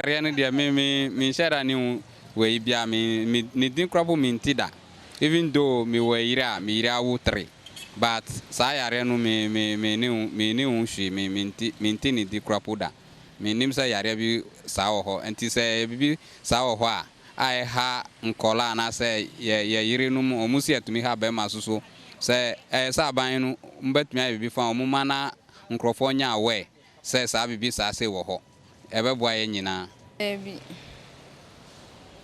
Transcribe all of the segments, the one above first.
Riani dia me share ni we bia me din crop mintida. Even though me we ira wo 3. But sa yare no me ni unshi me minti ni di crop da. Me nim sa yare bi sa ho enti se bi sa ho a ai ha nkola na se ye yire no mu omusi atumi ha be masuso se sa ban no mbetumi ayi bi fa omuma na nkrofo nya awe se sa bibi sa se wo ho ebebo aye nyina ebi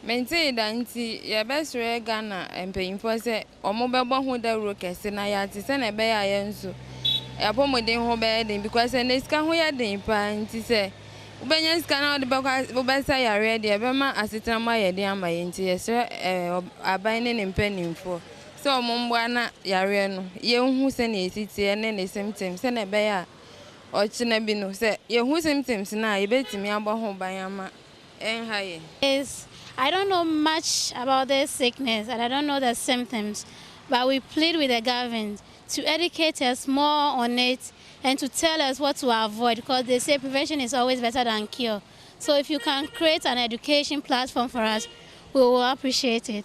menti danti ye besre Ghana empanyimfo se omobebo ho dawro kese na ya ti se na be ya ye nso ya pomodin ho be den because na sika ho ya den pa nti se ubenya sika na de be sa yare de be ma asetena ma ye den ama ye nti ye sre aban ne mpanimfo so omombo na yare no ye hu se na esiti ne ne symptoms se na be ya ochina bi no se ye hu symptoms na ye betimi abo ho ban ama enhaye is I don't know much about this sickness and I don't know the symptoms, but we plead with the government to educate us more on it and to tell us what to avoid, because they say prevention is always better than cure. So if you can create an education platform for us, we will appreciate it.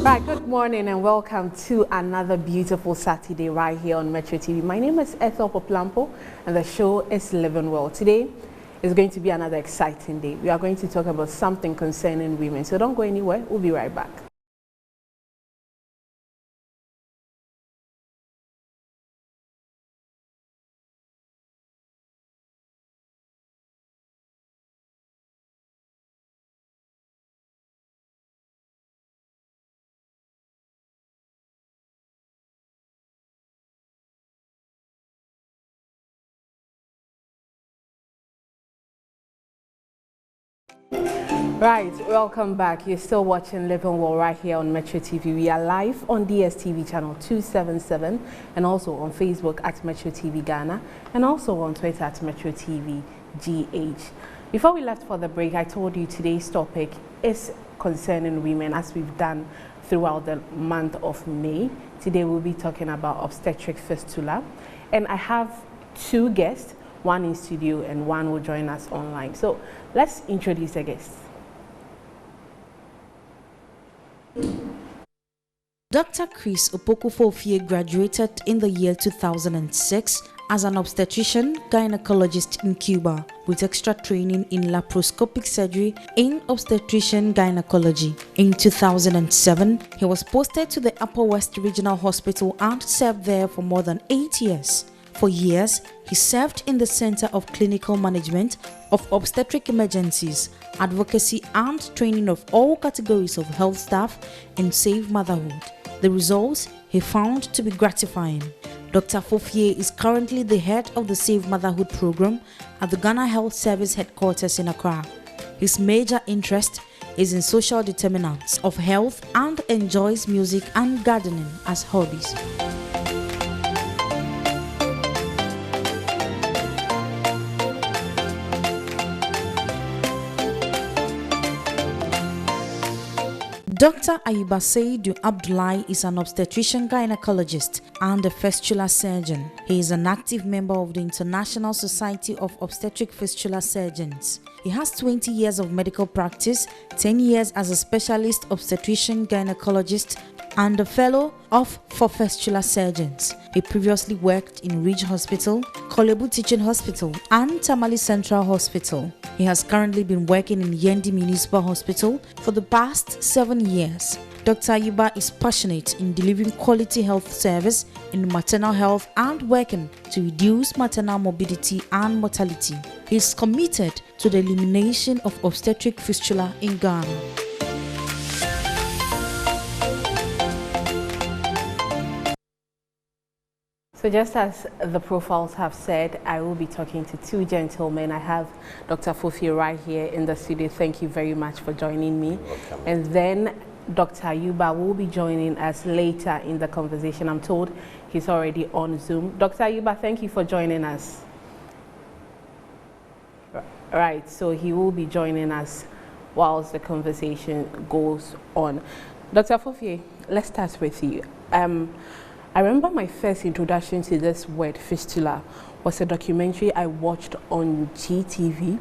Right, good morning and welcome to another beautiful Saturday right here on Metro TV. My name is Ethel Poplampo and the show is Living Well. Today is going to be another exciting day. We are going to talk about something concerning women, so don't go anywhere. We'll be right back. Right, welcome back. You're still watching Living Well right here on Metro TV. We are live on DSTV channel 277 and also on Facebook at Metro TV Ghana and also on Twitter at Metro TV GH. Before we left for the break, I told you today's topic is concerning women, as we've done throughout the month of May. Today we'll be talking about obstetric fistula, and I have two guests, one in studio and one will join us online. So let's introduce the guests. Dr. Chris Opokufo-Ofie graduated in the year 2006 as an obstetrician gynecologist in Cuba with extra training in laparoscopic surgery in obstetrician gynecology. In 2007, he was posted to the Upper West Regional Hospital and served there for more than 8 years. For years, he served in the Center of Clinical Management of Obstetric Emergencies, Advocacy and Training of all categories of health staff in Safe Motherhood. The results he found to be gratifying. Dr. Fofie is currently the head of the Safe Motherhood program at the Ghana Health Service headquarters in Accra. His major interest is in social determinants of health and enjoys music and gardening as hobbies. Dr. Ayuba Seidu Abdullahi is an obstetrician gynecologist and a fistula surgeon. He is an active member of the International Society of Obstetric Fistula Surgeons. He has 20 years of medical practice, 10 years as a specialist obstetrician gynecologist, and a fellow for fistula surgeons. He previously worked in Ridge Hospital, Kolebu Teaching Hospital, and Tamale Central Hospital. He has currently been working in Yendi Municipal Hospital for the past 7 years. Dr. Ayuba is passionate in delivering quality health service in maternal health and working to reduce maternal morbidity and mortality. He is committed to the elimination of obstetric fistula in Ghana. So just as the profiles have said, I will be talking to two gentlemen. I have Dr. Fofi right here in the studio. Thank you very much for joining me. You're welcome. And then Dr. Ayuba will be joining us later in the conversation. I'm told he's already on Zoom. Dr. Ayuba, thank you for joining us. Right, so he will be joining us whilst the conversation goes on. Dr. Fofi, let's start with you. I remember my first introduction to this word fistula was a documentary I watched on GTV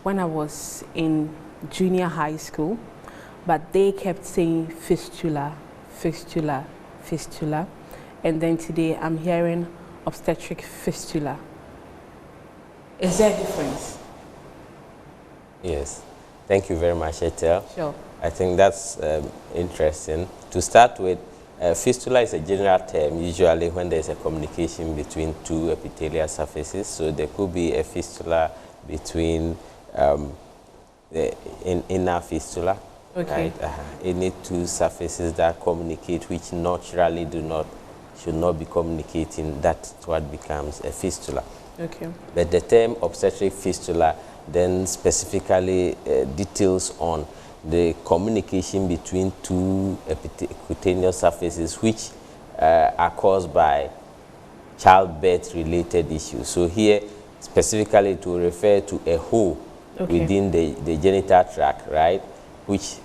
when I was in junior high school, but they kept saying fistula, fistula, fistula, and then today I'm hearing obstetric fistula. Is there a difference? Yes. Thank you very much, Etel. Sure. I think that's interesting. To start with, fistula is a general term, usually when there's a communication between two epithelial surfaces. So there could be a fistula between the inner fistula, Okay. right? Any two surfaces that communicate, which naturally should not be communicating, that's what becomes a fistula. Okay. But the term obstetric fistula then specifically details on the communication between two epicutaneous surfaces which are caused by childbirth-related issues. So here, specifically, to refer to a hole within the genital tract, right, which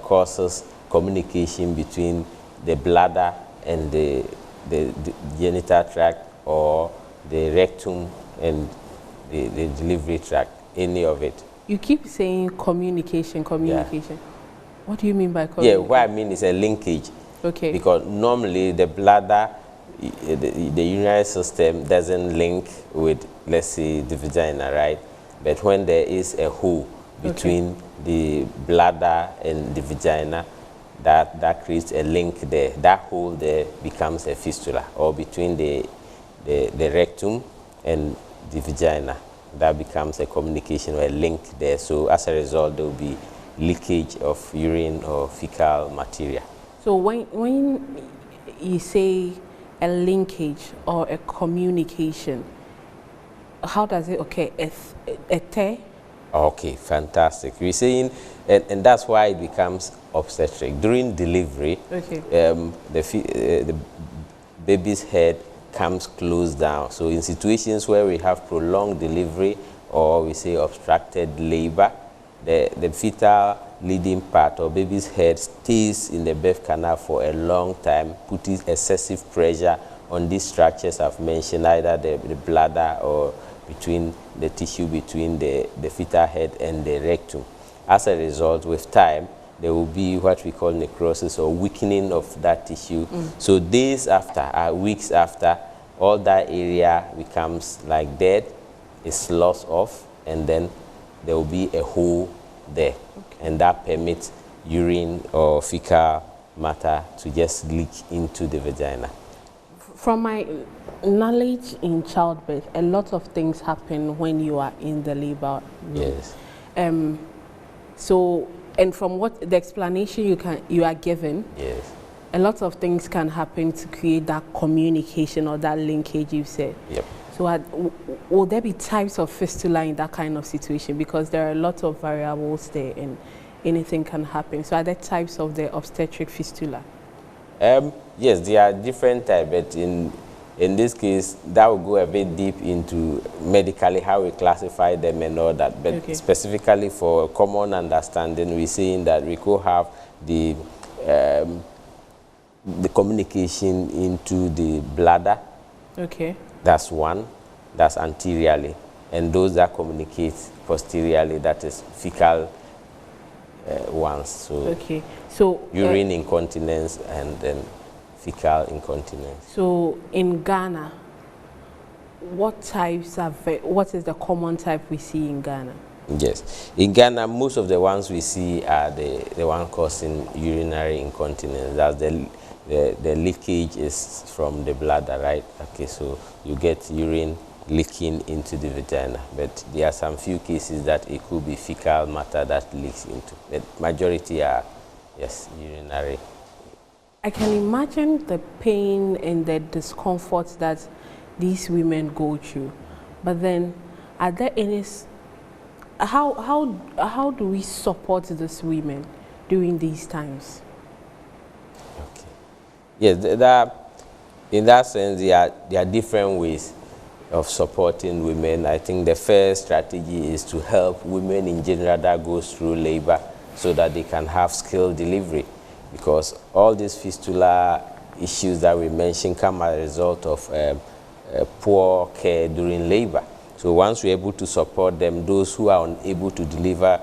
causes communication between the bladder and the genital tract, or the rectum and the delivery tract, any of it. You keep saying communication. Yeah. What do you mean by Yeah, communication? what I mean is a linkage. Okay. Because normally the bladder, the urinary system doesn't link with, let's say, the vagina, right? But when there is a hole between the bladder and the vagina, that creates a link there. That hole there becomes a fistula, or between the rectum and the vagina. That becomes a communication or a link there. So as a result, there will be leakage of urine or fecal material. So when you say a linkage or a communication, how does it occur? Okay, fantastic. You're saying, and that's why it becomes obstetric. During delivery, the baby's head comes close down. So in situations where we have prolonged delivery, or we say obstructed labor, the fetal leading part or baby's head stays in the birth canal for a long time, putting excessive pressure on these structures I've mentioned, either the bladder or between the tissue between the fetal head and the rectum. As a result, with time, there will be what we call necrosis or weakening of that tissue. So days after, weeks after, all that area becomes like dead, it's lost off, and then there will be a hole there. And that permits urine or fecal matter to just leak into the vagina. From my knowledge in childbirth, a lot of things happen when you are in the labor room. Yes. So, and from what the explanation you are given, Yes. a lot of things can happen to create that communication or that linkage you said. Yep. So will there be types of fistula in that kind of situation? Because there are a lot of variables there and anything can happen. So are there types of the obstetric fistula? Yes, there are different types, but in this case, that will go a bit deep into medically how we classify them and all that. But specifically for common understanding, we're saying that we could have the communication into the bladder. Okay. That's one. That's anteriorly. And those that communicate posteriorly, that is fecal ones. So, so urine incontinence and then fecal incontinence. So in Ghana, what is the common type we see in Ghana? Yes. In Ghana, most of the ones we see are the one causing urinary incontinence. That's the leakage is from the bladder, right? Okay, so you get urine leaking into the vagina. But there are some few cases that it could be fecal matter that leaks into. But majority are, yes, urinary. I can imagine the pain and the discomfort that these women go through. But then, are there any? How do we support these women during these times? Okay. Yes, in that sense, there are different ways of supporting women. I think the first strategy is to help women in general that go through labor so that they can have skilled delivery, because all these fistula issues that we mentioned come as a result of poor care during labor. So once we're able to support them, those who are unable to deliver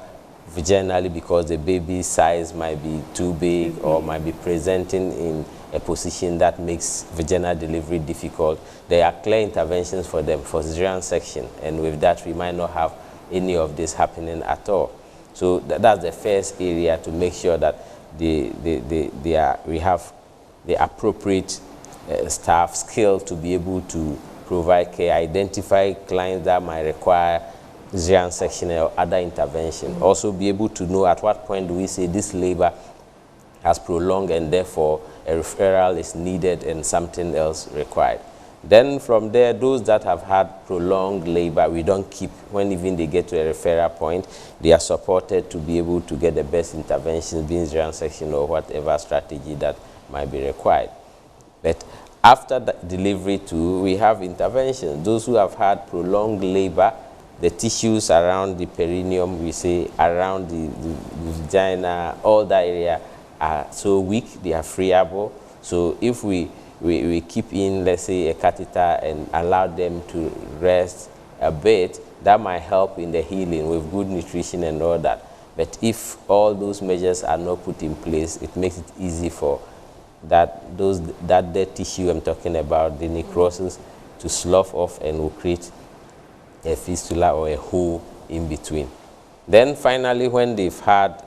vaginally because the baby's size might be too big or might be presenting in a position that makes vaginal delivery difficult, there are clear interventions for them for cesarean section, and with that we might not have any of this happening at all. So that's the first area, to make sure that we have the appropriate staff skill to be able to provide care, identify clients that might require cesarean section or other intervention. Also be able to know at what point do we say this labor has prolonged and therefore a referral is needed and something else required. Then from there, those that have had prolonged labor, we don't keep, when even they get to a referral point, they are supported to be able to get the best interventions, being cesarean section or whatever strategy that might be required. But after the delivery too, we have interventions. Those who have had prolonged labor, the tissues around the perineum, we say around the vagina, all that area are so weak, they are friable. So if we keep in, let's say, a catheter and allow them to rest a bit, that might help in the healing with good nutrition and all that. But if all those measures are not put in place, it makes it easy for that dead tissue I'm talking about, the necrosis, to slough off and will create a fistula or a hole in between. Then finally, when they've had,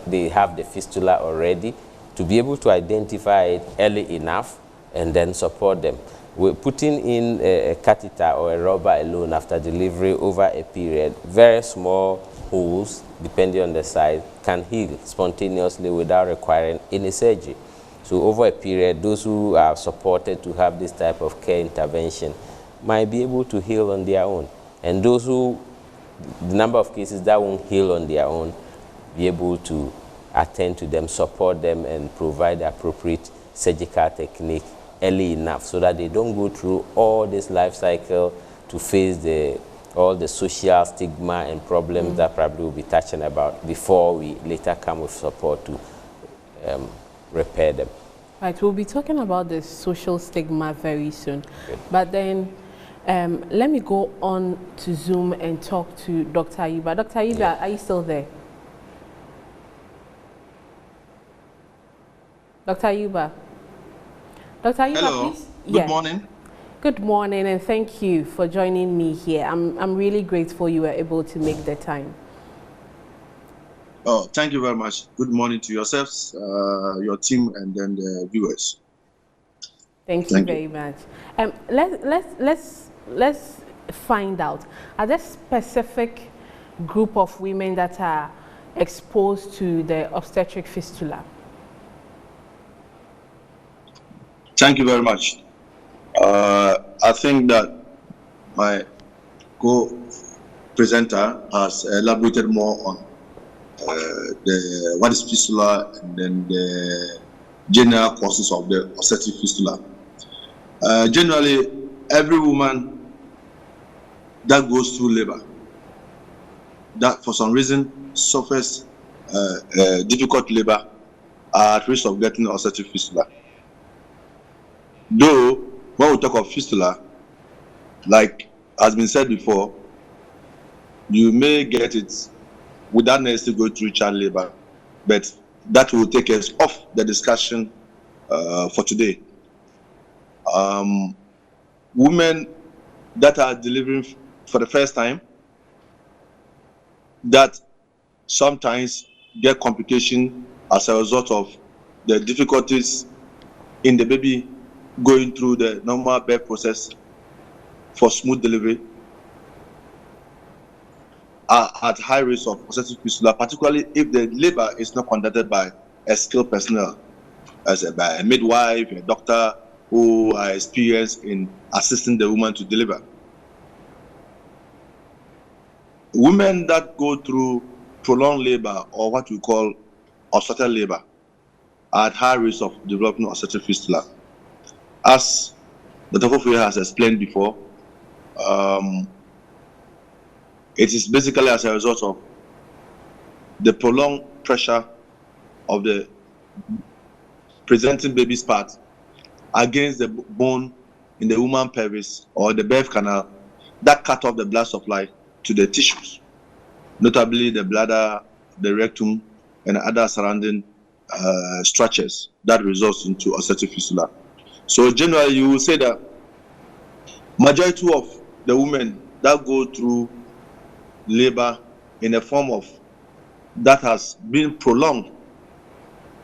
they have the fistula already, to be able to identify it early enough and then support them. We're putting in a catheter or a rubber alone after delivery over a period, very small holes, depending on the size, can heal spontaneously without requiring any surgery. So over a period, those who are supported to have this type of care intervention might be able to heal on their own. And those who, the number of cases that won't heal on their own, be able to attend to them, support them, and provide the appropriate surgical technique early enough so that they don't go through all this life cycle to face all the social stigma and problems that probably we'll be touching about before we later come with support to repair them. Right, we'll be talking about the social stigma very soon. Good. But then let me go on to Zoom and talk to Dr. Ayuba. Dr. Ayuba, are you still there? Dr. Ayuba. Dr. Ayuba, hello. Please. Good morning. Good morning, and thank you for joining me here. I'm really grateful you were able to make the time. Oh, thank you very much. Good morning to yourselves, your team, and then the viewers. Thank you very much. Let's find out, are there specific group of women that are exposed to the obstetric fistula? Thank you very much. I think that my co-presenter has elaborated more on what is fistula and then the general causes of the obstetric fistula. Generally, every woman that goes through labor, that for some reason suffers difficult labor, are at risk of getting obstetric fistula. Though, when we talk of fistula, like has been said before, you may get it without necessarily going through child labor, but that will take us off the discussion for today. Women that are delivering for the first time, that sometimes get complication as a result of the difficulties in the baby going through the normal birth process for smooth delivery, are at high risk of obstetric fistula, particularly if the labor is not conducted by a skilled personnel. by a midwife, a doctor who are experienced in assisting the woman to deliver. Women that go through prolonged labor, or what we call obstetric labor, are at high risk of developing obstetric fistula. As Dr. Fofo has explained before, it is basically as a result of the prolonged pressure of the presenting baby's part against the bone in the woman's pelvis or the birth canal that cut off the blood supply to the tissues, notably the bladder, the rectum, and other surrounding structures that results into obstetric fistula. So generally, you will say that majority of the women that go through labor in a form of that has been prolonged,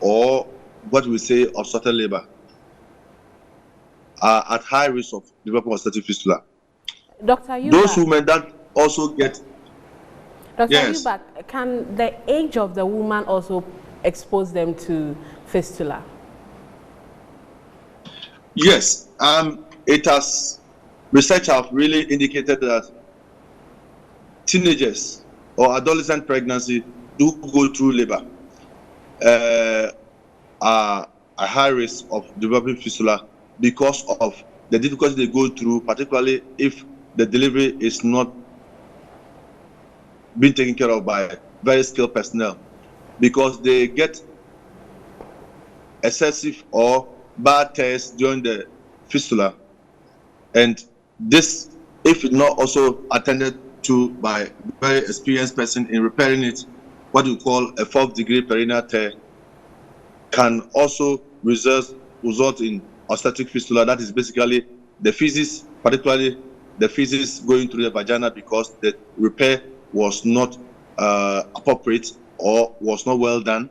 or what we say obstetric labor, are at high risk of developing obstetric fistula. Dr. Yuba, those women that also get... Dr. Yes. Yuba, can the age of the woman also expose them to fistula? Yes, it has, research have really indicated that teenagers or adolescent pregnancy do go through labor, are a high risk of developing fistula because of the difficulty they go through, particularly if the delivery is not being taken care of by very skilled personnel, because they get excessive or bad tears during the fistula, and this, if not also attended to by a very experienced person in repairing it, what we call a 4th degree perineal tear, can also result in obstetric fistula. That is basically the feces, particularly the feces going through the vagina, because the repair was not appropriate or was not well done,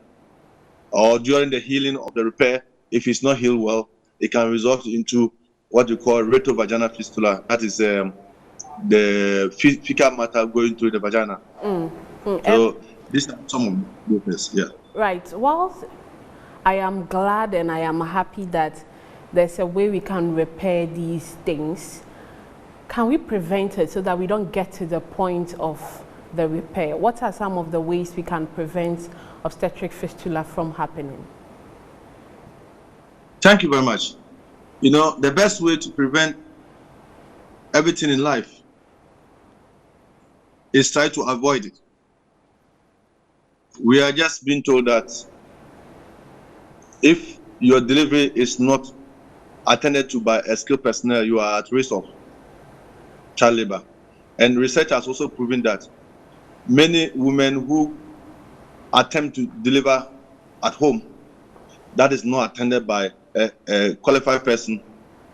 or during the healing of the repair, if it's not healed well, it can result into what we call retrovaginal fistula. That is the fecal matter going through the vagina. So these are some of the things, yeah. Right. Well, I am glad and I am happy that there's a way we can repair these things. Can we prevent it so that we don't get to the point of the repair? What are some of the ways we can prevent obstetric fistula from happening? Thank you very much. You know, the best way to prevent everything in life is try to avoid it. We are just being told that if your delivery is not attended to by a skilled personnel, you are at risk of child labor. And research has also proven that many women who attempt to deliver at home that is not attended by a qualified person,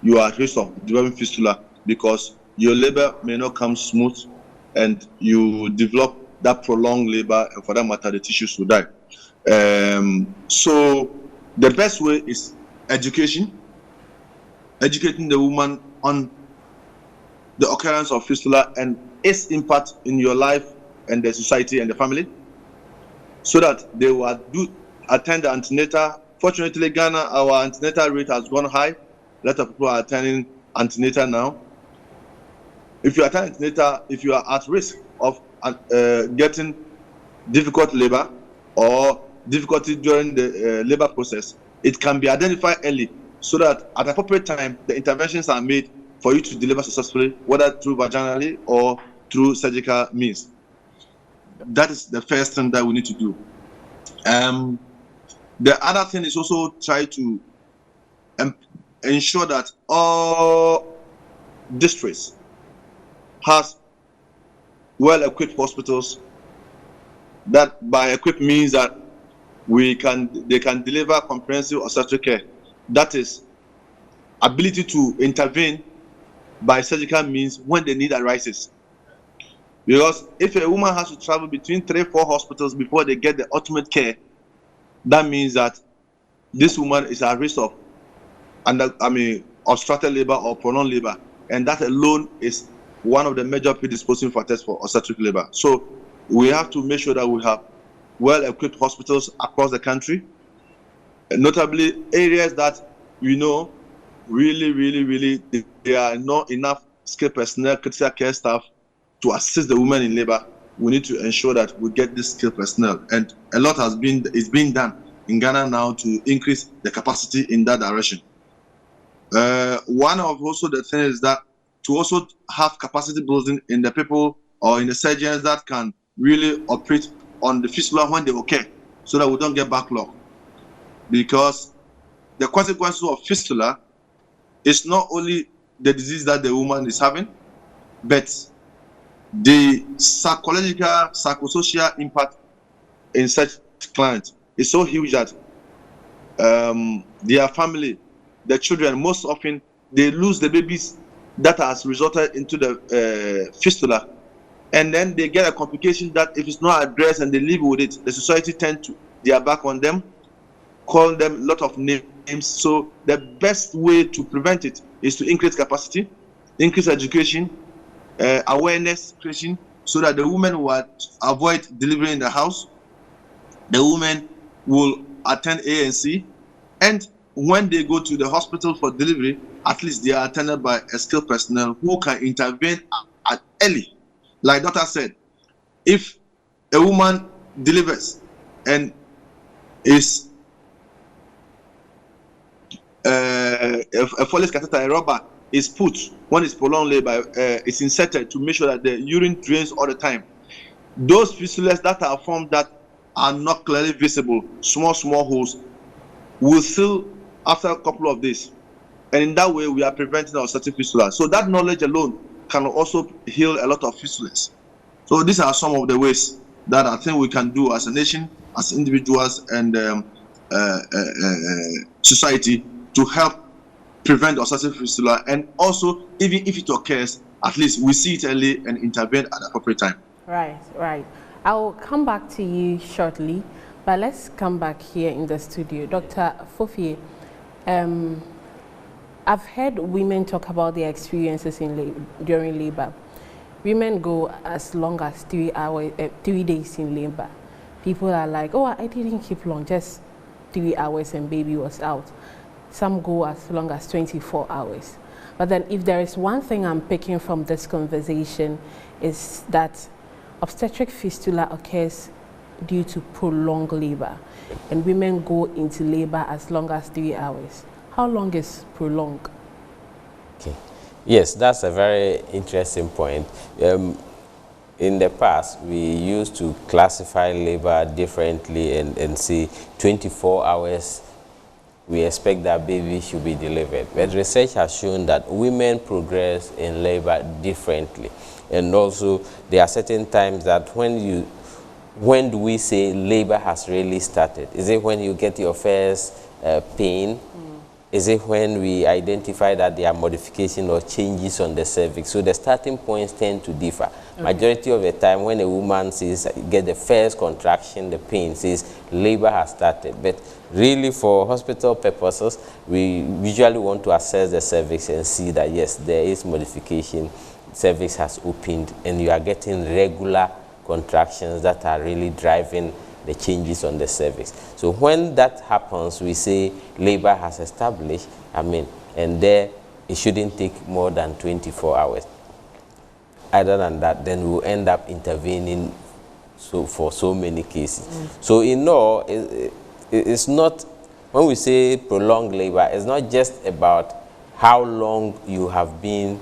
you are at risk of developing fistula, because your labor may not come smooth and you develop that prolonged labor, and for that matter, the tissues will die. So the best way is education, educating the woman on the occurrence of fistula and its impact in your life and the society and the family, so that they will attend the antenatal. Fortunately, Ghana, our antenatal rate has gone high. A lot of people are attending antenatal now. If you attend antenatal, if you are at risk of getting difficult labor or difficulty during the labor process, it can be identified early, so that at appropriate time, the interventions are made for you to deliver successfully, whether through vaginally or through surgical means. That is the first thing that we need to do. The other thing is also try to ensure that all districts has well-equipped hospitals. That by equipped means that they can deliver comprehensive obstetric care. That is ability to intervene by surgical means when the need arises. Because if a woman has to travel between 3-4 hospitals before they get the ultimate care, that means that this woman is at risk of obstructed labor or prolonged labor, and that alone is one of the major predisposing factors for obstetric labor. So we have to make sure that we have well-equipped hospitals across the country. notably areas that we know really there are not enough skilled personnel, critical care staff to assist the women in labor. We need to ensure that we get this skilled personnel, and a lot is being done in Ghana now to increase the capacity in that direction. One of also the things is that to also have capacity building in the people or in the surgeons that can really operate on the fistula when they occur, so that we don't get backlog. Because the consequences of fistula is not only the disease that the woman is having, but the psychological, psychosocial impact in such clients is so huge that their family, the children, most often they lose the babies that has resulted into the fistula, and then they get a complication that if it's not addressed and they live with it, the society tend to their back on them, call them a lot of names. So the best way to prevent it is to increase capacity, increase education, awareness creation, so that the women will avoid delivery in the house. The women will attend ANC, and when they go to the hospital for delivery, at least they are attended by a skilled personnel who can intervene at early. Like doctor said, if a woman delivers and is a Foley's catheter, a rubber is put when it's prolonged labor, it's inserted to make sure that the urine drains all the time. Those fistulas that are formed that are not clearly visible, small holes, will seal after a couple of days, and in that way we are preventing obstetric fistula. So that knowledge alone can also heal a lot of fistulas. So these are some of the ways that I think we can do as a nation, as individuals, and society to help prevent obstetric fistula, and also even if it occurs, at least we see it early and intervene at the appropriate time. Right. I'll come back to you shortly, but let's come back here in the studio. Dr. Fofie, I've heard women talk about their experiences during labor. Women go as long as 3 days in labor. People are like, oh, I didn't keep long, just 3 hours and baby was out. Some go as long as 24 hours. But then if there is one thing I'm picking from this conversation, is that obstetric fistula occurs due to prolonged labor, and women go into labor as long as 3 hours. How long is prolonged? Okay. Yes, that's a very interesting point. In the past, we used to classify labor differently and say 24 hours, we expect that baby should be delivered. But research has shown that women progress in labor differently. And also, there are certain times that when do we say labor has really started? Is it when you get your first pain? Is it when we identify that there are modifications or changes on the cervix? So the starting points tend to differ. Okay. Majority of the time when a woman get the first contraction, the pain says labor has started. But really for hospital purposes, we usually want to assess the cervix and see that yes, there is modification, cervix has opened, and you are getting regular contractions that are really driving the changes on the cervix. So when that happens, we say labor has established, and there it shouldn't take more than 24 hours. Other than that, then we'll end up intervening for so many cases. So in all, it's not, when we say prolonged labor, it's not just about how long you have been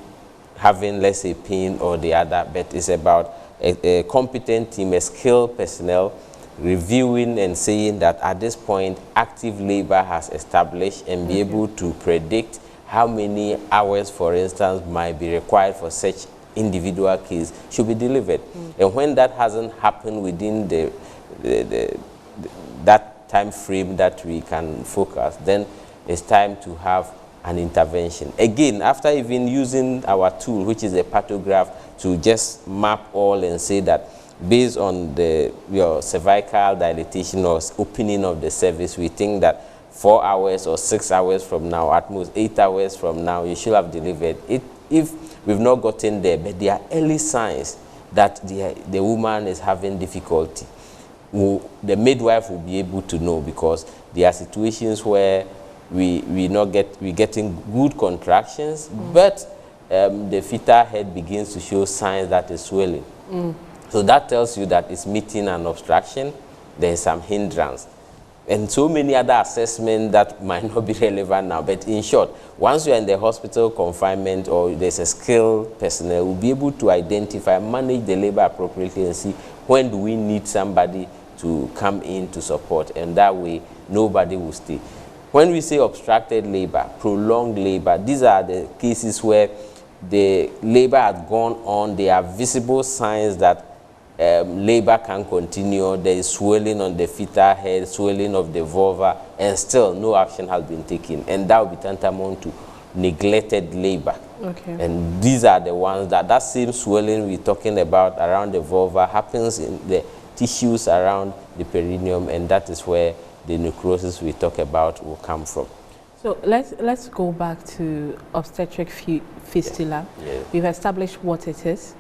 having, let's say, pain or the other, but it's about a competent team, a skilled personnel, reviewing and saying that at this point active labor has established, and be able to predict how many hours, for instance, might be required for such individual case should be delivered. And when that hasn't happened within that time frame that we can focus, then it's time to have an intervention. Again, after even using our tool, which is a pathograph, to just map all and say that based on your cervical dilatation or opening of the cervix, we think that 4 hours or 6 hours from now, at most 8 hours from now, you should have delivered it. If we've not gotten there, but there are early signs that the woman is having difficulty, the midwife will be able to know, because there are situations where we getting good contractions, but the fetal head begins to show signs that is swelling. So that tells you that it's meeting an obstruction. There is some hindrance. And so many other assessments that might not be relevant now. But in short, once you're in the hospital confinement or there's a skilled personnel, will be able to identify, manage the labor appropriately and see when do we need somebody to come in to support. And that way, nobody will stay. When we say obstructed labor, prolonged labor, these are the cases where the labor has gone on. There are visible signs that labor can continue. There is swelling on the fetal head, swelling of the vulva, and still no action has been taken. And that will be tantamount to neglected labor. Okay. And these are the ones that same swelling we're talking about around the vulva happens in the tissues around the perineum, and that is where the necrosis we talk about will come from. So let's go back to obstetric fistula. Yes. We've established what it is.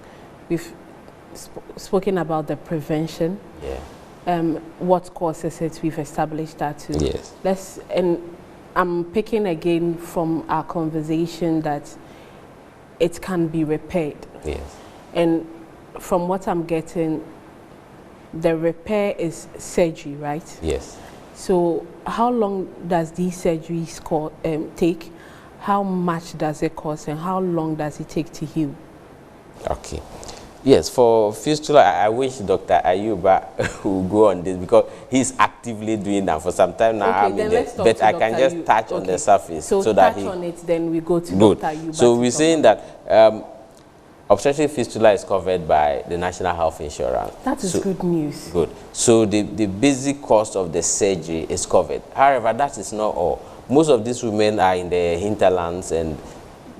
We've spoken about the prevention. Yeah. What causes it? We've established that too. Yes. And I'm picking again from our conversation that it can be repaired. Yes. And from what I'm getting, the repair is surgery, right? Yes. So how long does these surgeries take? How much does it cost, and how long does it take to heal? Okay. Yes, for fistula, I wish Dr. Ayuba will go on this, because he's actively doing that for some time now. Okay, but I can just touch on the surface. So that touch on it, then we go to good. Dr. Ayuba. So we're saying that obstetric fistula is covered by the National Health Insurance. That is good news. Good. So the basic cost of the surgery is covered. However, that is not all. Most of these women are in the hinterlands, and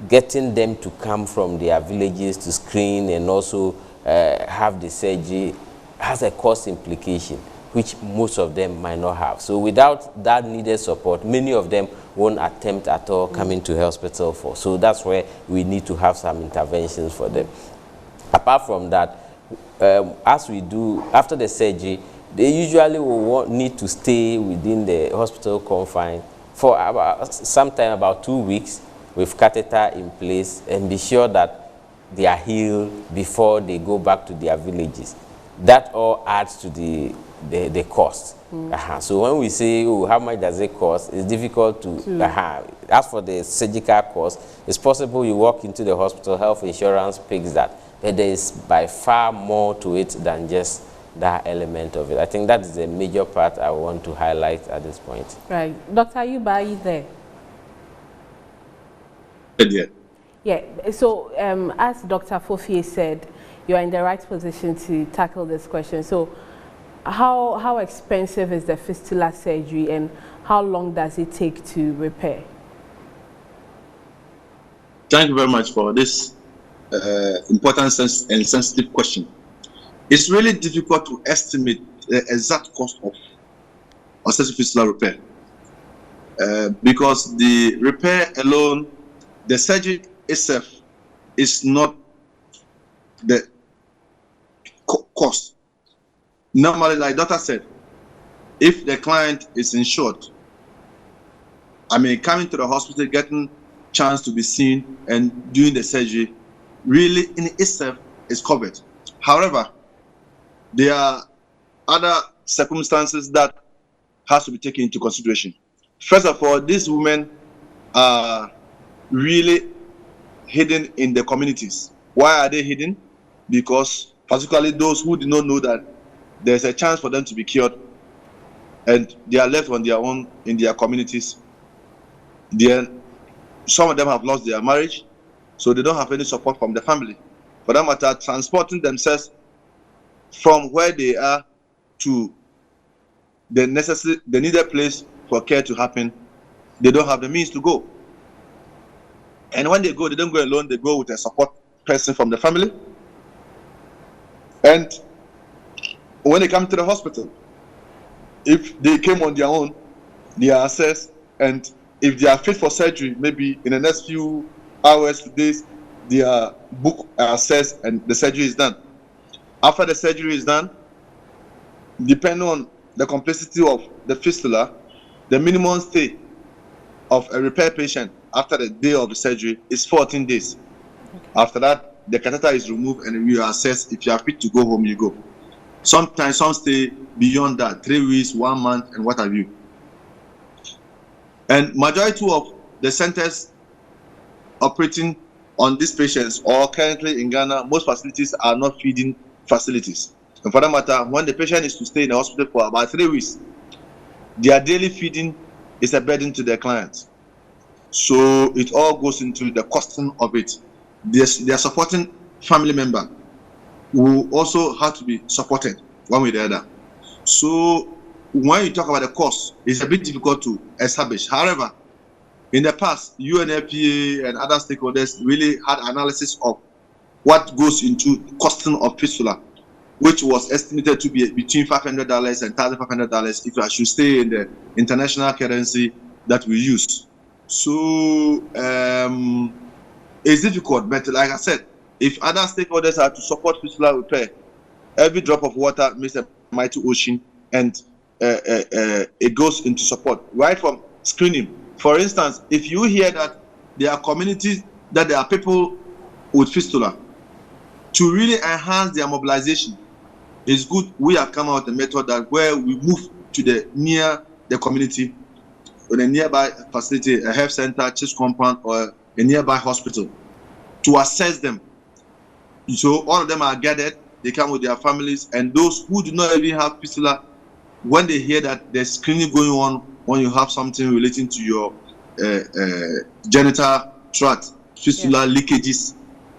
getting them to come from their villages to screen and also have the surgery has a cost implication, which most of them might not have. So without that needed support, many of them won't attempt at all coming to hospital for. So that's where we need to have some interventions for them. Apart from that, as we do after the surgery, they usually will need to stay within the hospital confine for sometime about 2 weeks with catheter in place, and be sure that they are healed before they go back to their villages. That all adds to the cost. So when we say, oh, how much does it cost, it's difficult to, as for the surgical cost, it's possible you walk into the hospital, health insurance picks that, but there is by far more to it than just that element of it. I think that is the major part I want to highlight at this point. Right. Dr. Ayuba, are you there? Yeah. Yeah, so as Dr. Fofie said, you are in the right position to tackle this question. So how expensive is the fistula surgery, and how long does it take to repair? Thank you very much for this important and sensitive question. It's really difficult to estimate the exact cost of obstetric fistula repair because the repair alone, the surgery itself is not the cost. Normally, like doctor said, if the client is insured, coming to the hospital, getting chance to be seen and doing the surgery, really in itself is covered. However, there are other circumstances that has to be taken into consideration. First of all, these women are really hidden in the communities. Why are they hidden? Because particularly those who do not know that there's a chance for them to be cured, and they are left on their own in their communities. Then some of them have lost their marriage, so they don't have any support from the family. For that matter, transporting themselves from where they are to the needed place for care to happen, they don't have the means to go. And when they go, they don't go alone, they go with a support person from the family. And when they come to the hospital, if they came on their own, they are assessed, and if they are fit for surgery, maybe in the next few hours, days, they are booked, assessed, and the surgery is done. After the surgery is done, depending on the complexity of the fistula, the minimum stay of a repair patient after the day of the surgery is 14 days. Okay. After that, the catheter is removed and we assess if you are fit to go home, you go. Sometimes some stay beyond that, 3 weeks, 1 month, and what have you. And majority of the centers operating on these patients, or currently in Ghana, most facilities are not feeding facilities. And for that matter, when the patient is to stay in the hospital for about 3 weeks, their daily feeding is a burden to their clients. So it all goes into the costing of it. Their supporting family member will also have to be supported one way or the other. So when you talk about the cost, it's a bit difficult to establish. However, in the past, UNFPA and other stakeholders really had analysis of what goes into costing of fistula, which was estimated to be between $500 and $1,500 if I should stay in the international currency that we use. So it's difficult, but like I said, if other stakeholders are to support fistula repair, every drop of water makes a mighty ocean, and it goes into support right from screening. For instance, if you hear that there are communities that there are people with fistula, to really enhance their mobilization, it's good we have come out with a method that where we move to the near the community, in a nearby facility, a health center, church compound, or a nearby hospital, to assess them. So all of them are gathered, they come with their families, and those who do not even have fistula, when they hear that there's screening going on, when you have something relating to your genital tract, fistula leakages,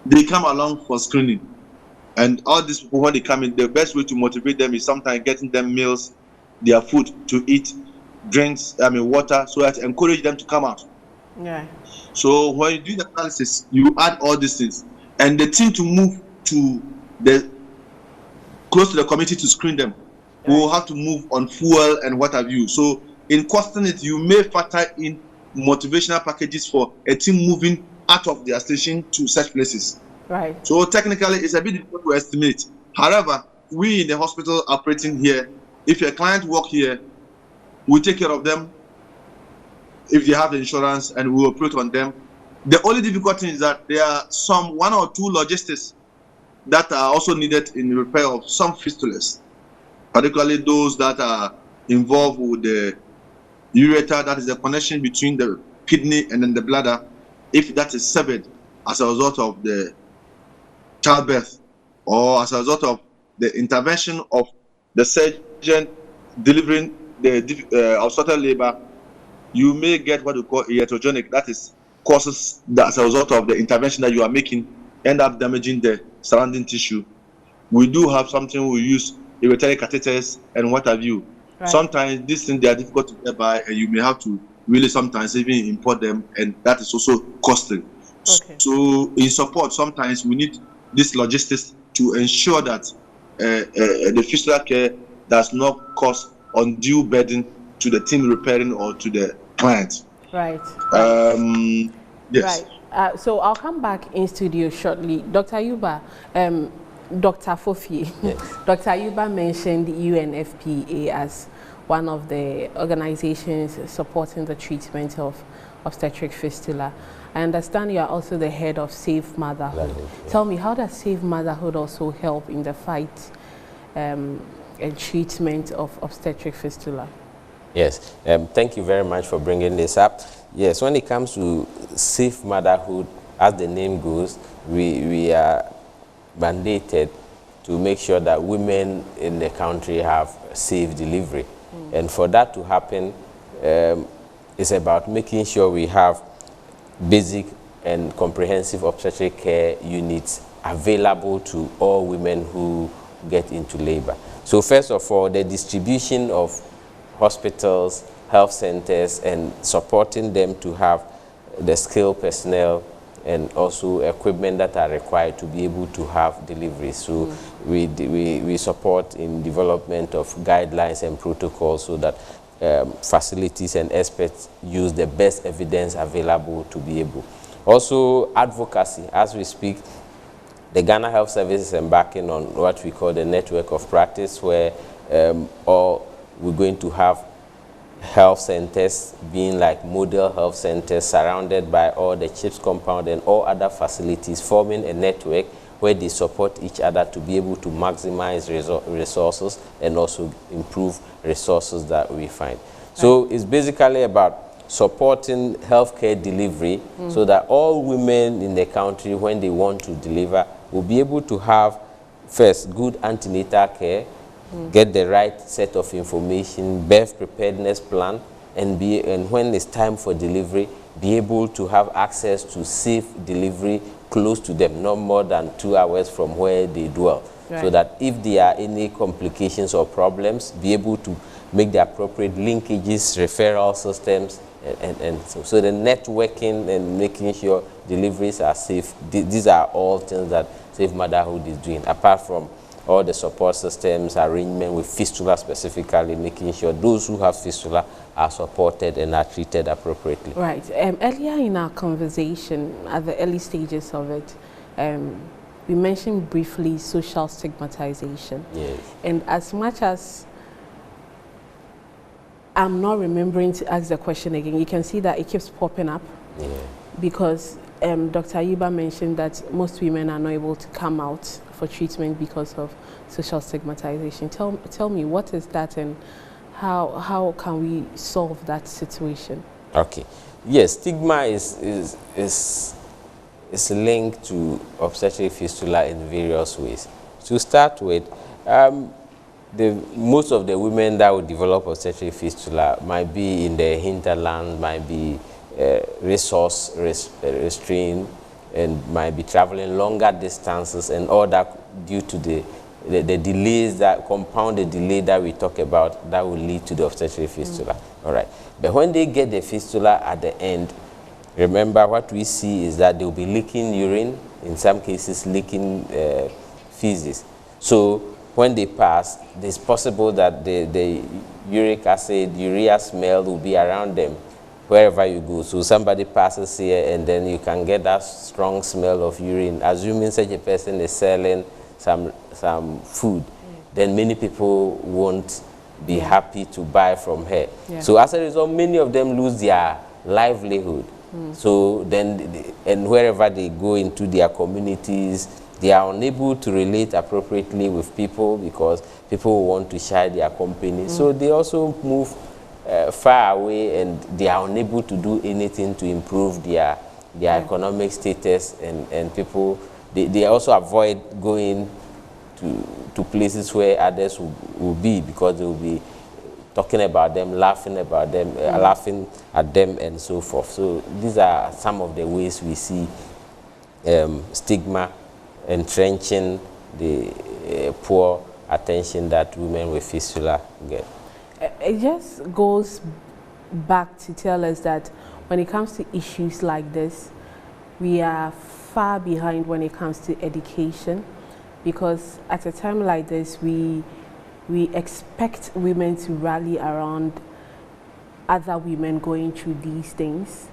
they come along for screening. And all these people, when they come in, the best way to motivate them is sometimes getting them meals, their food to eat, drinks, water, so that encourage them to come out. Yeah. So when you do the analysis, you add all these things, and the team to move to the close to the community to screen them, we will have to move on fuel and what have you. So in costing it, you may factor in motivational packages for a team moving out of their station to such places. Right. So technically, it's a bit difficult to estimate. However, we in the hospital operating here, if a client work here, we take care of them if they have the insurance, and we operate on them. The only difficulty is that there are some 1 or 2 logistics that are also needed in the repair of some fistulas, particularly those that are involved with the ureter, that is the connection between the kidney and then the bladder. If that is severed as a result of the childbirth or as a result of the intervention of the surgeon delivering the obstetrical labor, you may get what we call iatrogenic, that is causes that as a result of the intervention that you are making end up damaging the surrounding tissue. We do have something we use, ureteric catheters and what have you. Right. Sometimes these things, they are difficult to get by, and you may have to really sometimes even import them, and that is also costly. Okay. So in support, sometimes we need this logistics to ensure that the fistula care does not cause undue burden to the team repairing or to the client. Right. Yes. Right. So I'll come back in studio shortly. Dr. Ayuba, Dr. Fofie, yes. Dr. Ayuba mentioned the UNFPA as one of the organizations supporting the treatment of obstetric fistula. I understand you are also the head of Safe Motherhood. Yeah. Tell me, how does Safe Motherhood also help in the fight and treatment of obstetric fistula? Yes, thank you very much for bringing this up. Yes, when it comes to Safe Motherhood, as the name goes, we are mandated to make sure that women in the country have safe delivery. And for that to happen, it's about making sure we have basic and comprehensive obstetric care units available to all women who get into labor. So first of all, the distribution of hospitals, health centers, and supporting them to have the skilled personnel and also equipment that are required to be able to have deliveries. So we support in development of guidelines and protocols so that facilities and experts use the best evidence available to be able. Also advocacy. As we speak, the Ghana Health Service is embarking on what we call the network of practice, where or we're going to have health centers being like model health centers surrounded by all the CHIPS compound and all other facilities, forming a network where they support each other to be able to maximize resources and also improve resources that we find. So it's basically about supporting healthcare delivery so that all women in the country, when they want to deliver, will be able to have, first, good antenatal care, get the right set of information, birth preparedness plan, and when it's time for delivery, be able to have access to safe delivery close to them, not more than 2 hours from where they dwell. Right. So that if there are any complications or problems, be able to make the appropriate linkages, referral systems, and so the networking and making sure deliveries are safe. These are all things that Safe Motherhood is doing, apart from all the support systems, arrangement with fistula specifically, making sure those who have fistula are supported and are treated appropriately. Right. Earlier in our conversation, at the early stages of it, we mentioned briefly social stigmatization. Yes. And as much as I'm not remembering to ask the question again, you can see that it keeps popping up. Yeah. Because Dr. Ayuba mentioned that most women are not able to come out for treatment because of social stigmatization. Tell me, what is that, and how can we solve that situation? Okay. Yes, stigma is linked to obstetric fistula in various ways. To start with, most of the women that would develop obstetric fistula might be in the hinterland, might be resource restrained, and might be traveling longer distances, and all that due to the delays that compound the delay that we talk about that will lead to the obstetric fistula. All right. But when they get the fistula at the end, remember what we see is that they'll be leaking urine, in some cases leaking feces. So when they pass, it's possible that the uric acid, urea smell will be around them wherever you go. So somebody passes here and then you can get that strong smell of urine. Assuming such a person is selling some food, then many people won't be happy to buy from her. So as a result, many of them lose their livelihood. So then, and wherever they go into their communities, they are unable to relate appropriately with people because people want to share their company. So they also move far away, and they are unable to do anything to improve their economic status, and people, they also avoid going to places where others will be, because they will be talking about them, laughing about them, laughing at them, and so forth. So these are some of the ways we see stigma entrenching the poor attention that women with fistula get. It just goes back to tell us that when it comes to issues like this, we are far behind when it comes to education, because at a time like this, we expect women to rally around other women going through these things,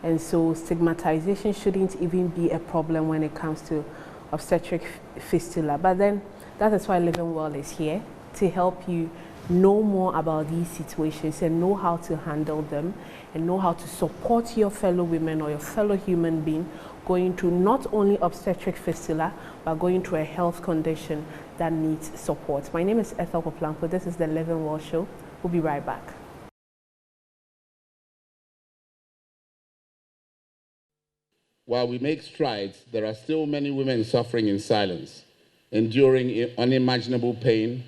and so stigmatization shouldn't even be a problem when it comes to obstetric fistula. But then that is why Living Well is here, to help you know more about these situations and know how to handle them, and know how to support your fellow women or your fellow human being going through not only obstetric fistula, but going through a health condition that needs support. My name is Ethel Poplanko. This is the Living Well Show. We'll be right back. While we make strides, there are still many women suffering in silence, enduring unimaginable pain,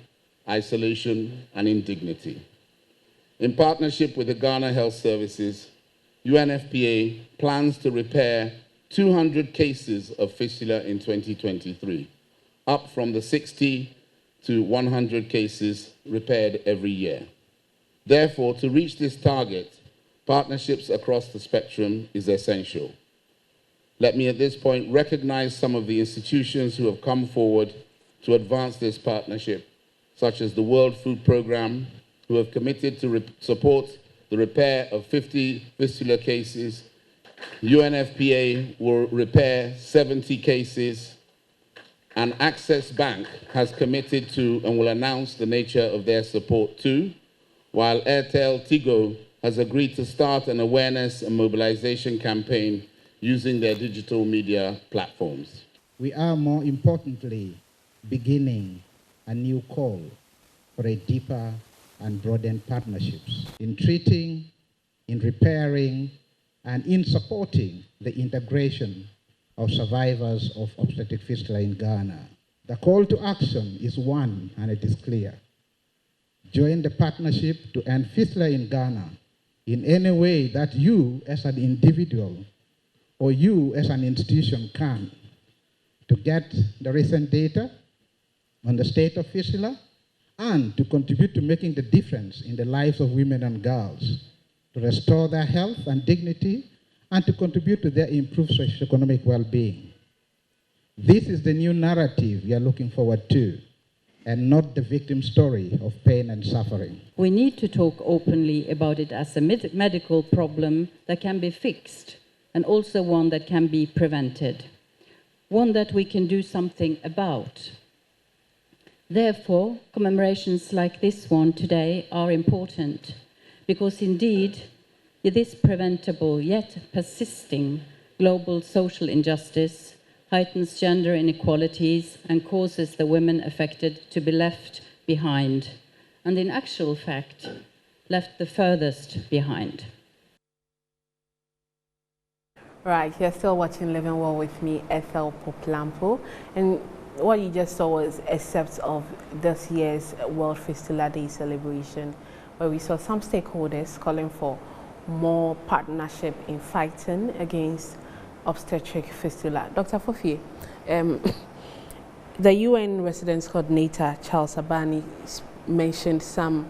isolation, and indignity. In partnership with the Ghana Health Services, UNFPA plans to repair 200 cases of fistula in 2023, up from the 60 to 100 cases repaired every year. Therefore, to reach this target, partnerships across the spectrum is essential. Let me at this point recognize some of the institutions who have come forward to advance this partnership, such as the World Food Programme, who have committed to support the repair of 50 fistula cases. UNFPA will repair 70 cases. And Access Bank has committed to and will announce the nature of their support too, while Airtel Tigo has agreed to start an awareness and mobilization campaign using their digital media platforms. We are, more importantly, beginning a new call for a deeper and broadened partnerships in treating, in repairing, and in supporting the integration of survivors of obstetric fistula in Ghana. The call to action is one, and it is clear. Join the partnership to end fistula in Ghana in any way that you as an individual or you as an institution can, to get the recent data on the state of fistula and to contribute to making the difference in the lives of women and girls, to restore their health and dignity, and to contribute to their improved socioeconomic well-being. This is the new narrative we are looking forward to, and not the victim story of pain and suffering. We need to talk openly about it as a medical problem that can be fixed, and also one that can be prevented, one that we can do something about. Therefore, commemorations like this one today are important, because indeed, this preventable yet persisting global social injustice heightens gender inequalities and causes the women affected to be left behind, and in actual fact, left the furthest behind. Right, you're still watching Living Well with me, Ethel Poplampo, and what you just saw was excerpts of this year's World Fistula Day celebration, where we saw some stakeholders calling for more partnership in fighting against obstetric fistula. Dr. Fofie, the UN Residence Coordinator, Charles Abani, mentioned some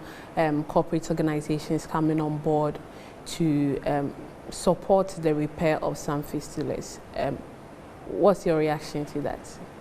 corporate organizations coming on board to support the repair of some fistulas. What's your reaction to that?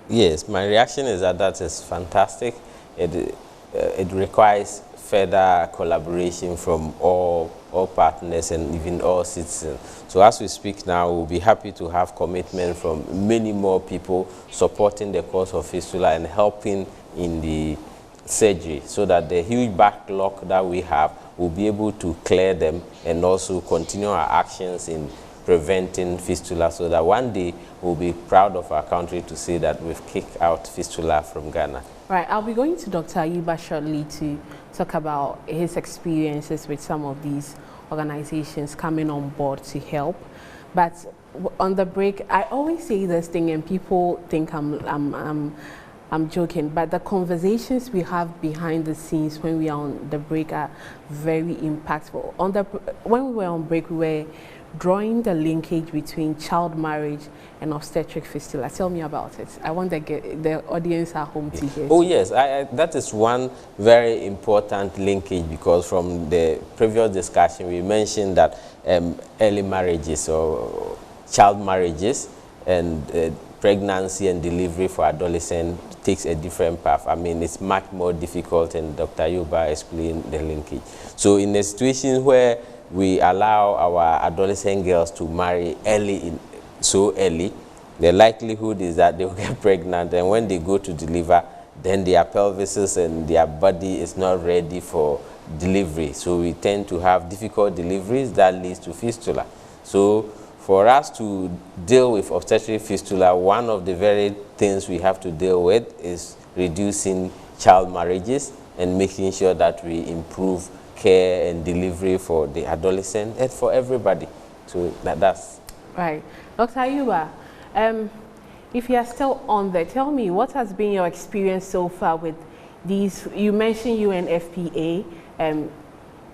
Yes, my reaction is that is fantastic. It requires further collaboration from all partners and even all citizens. So as we speak now, we'll be happy to have commitment from many more people supporting the cause of fistula and helping in the surgery, so that the huge backlog that we have will be able to clear them and also continue our actions in preventing fistula, so that one day we'll be proud of our country to say that we've kicked out fistula from Ghana. Right, I'll be going to Dr. Ayuba shortly to talk about his experiences with some of these organizations coming on board to help. But on the break, I always say this thing and people think I'm joking, but the conversations we have behind the scenes when we are on the break are very impactful. When we were on break, we were drawing the linkage between child marriage and obstetric fistula. Tell me about it. I want the audience at home to hear. Oh yes, that is one very important linkage, because from the previous discussion we mentioned that early marriages or child marriages and pregnancy and delivery for adolescents takes a different path. I mean, it's much more difficult, and Dr. Ayuba explained the linkage. So in a situation where we allow our adolescent girls to marry so early, the likelihood is that they will get pregnant, and when they go to deliver, then their pelvises and their body is not ready for delivery. So we tend to have difficult deliveries that leads to fistula. So for us to deal with obstetric fistula, one of the very things we have to deal with is reducing child marriages and making sure that we improve care and delivery for the adolescent and for everybody. So that's right. Dr. Ayuba, if you are still on there, tell me, what has been your experience so far with these? You mentioned UNFPA.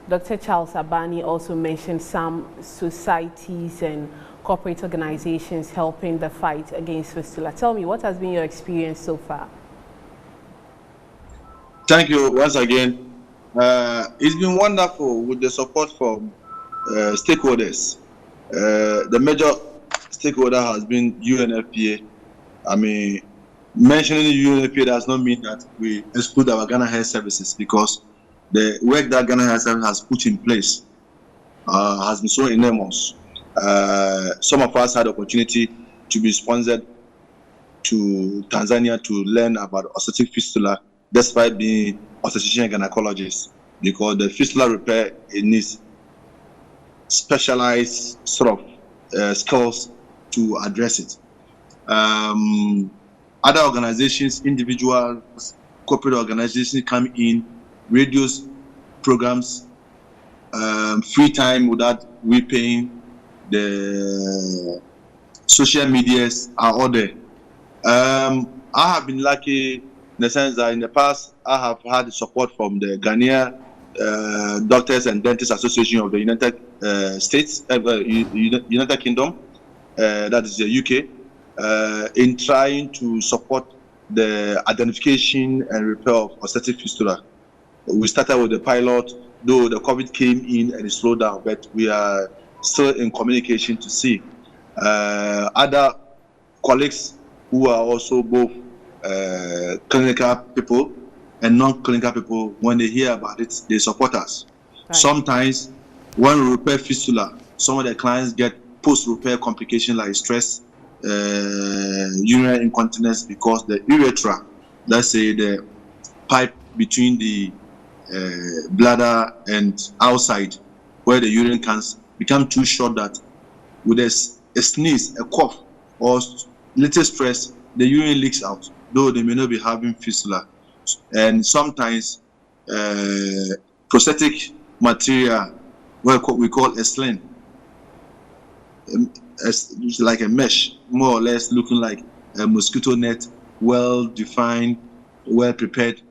Dr. Charles Abani also mentioned some societies and corporate organizations helping the fight against fistula. Tell me, what has been your experience so far? Thank you once again. It's been wonderful with the support from stakeholders. The major stakeholder has been UNFPA. I mean, mentioning UNFPA does not mean that we exclude our Ghana Health Services, because the work that Ghana Health Service has put in place has been so enormous. Some of us had the opportunity to be sponsored to Tanzania to learn about obstetric fistula, despite being obstetrician and gynecologist, because the fistula repair, it needs specialized sort of skills to address it. Other organizations, individuals, corporate organizations come in, radios, programs, free time without we paying. The social medias are all there. I have been lucky in the sense that in the past I have had support from the Ghanaian Doctors and Dentists Association of the United States, United Kingdom, that is the UK, in trying to support the identification and repair of obstetric fistula. We started with the pilot, though the COVID came in and it slowed down, but we are still in communication to see other colleagues who are also both clinical people and non-clinical people. When they hear about it, they support us. Right. Sometimes when we repair fistula, some of the clients get post-repair complications like stress, urinary incontinence, because the urethra, let's say the pipe between the bladder and outside where the urine comes become too short that with a sneeze, a cough, or little stress, the urine leaks out, though they may not be having fistula. And sometimes prosthetic material, what we call a sling, it's like a mesh, more or less looking like a mosquito net, well defined, well prepared,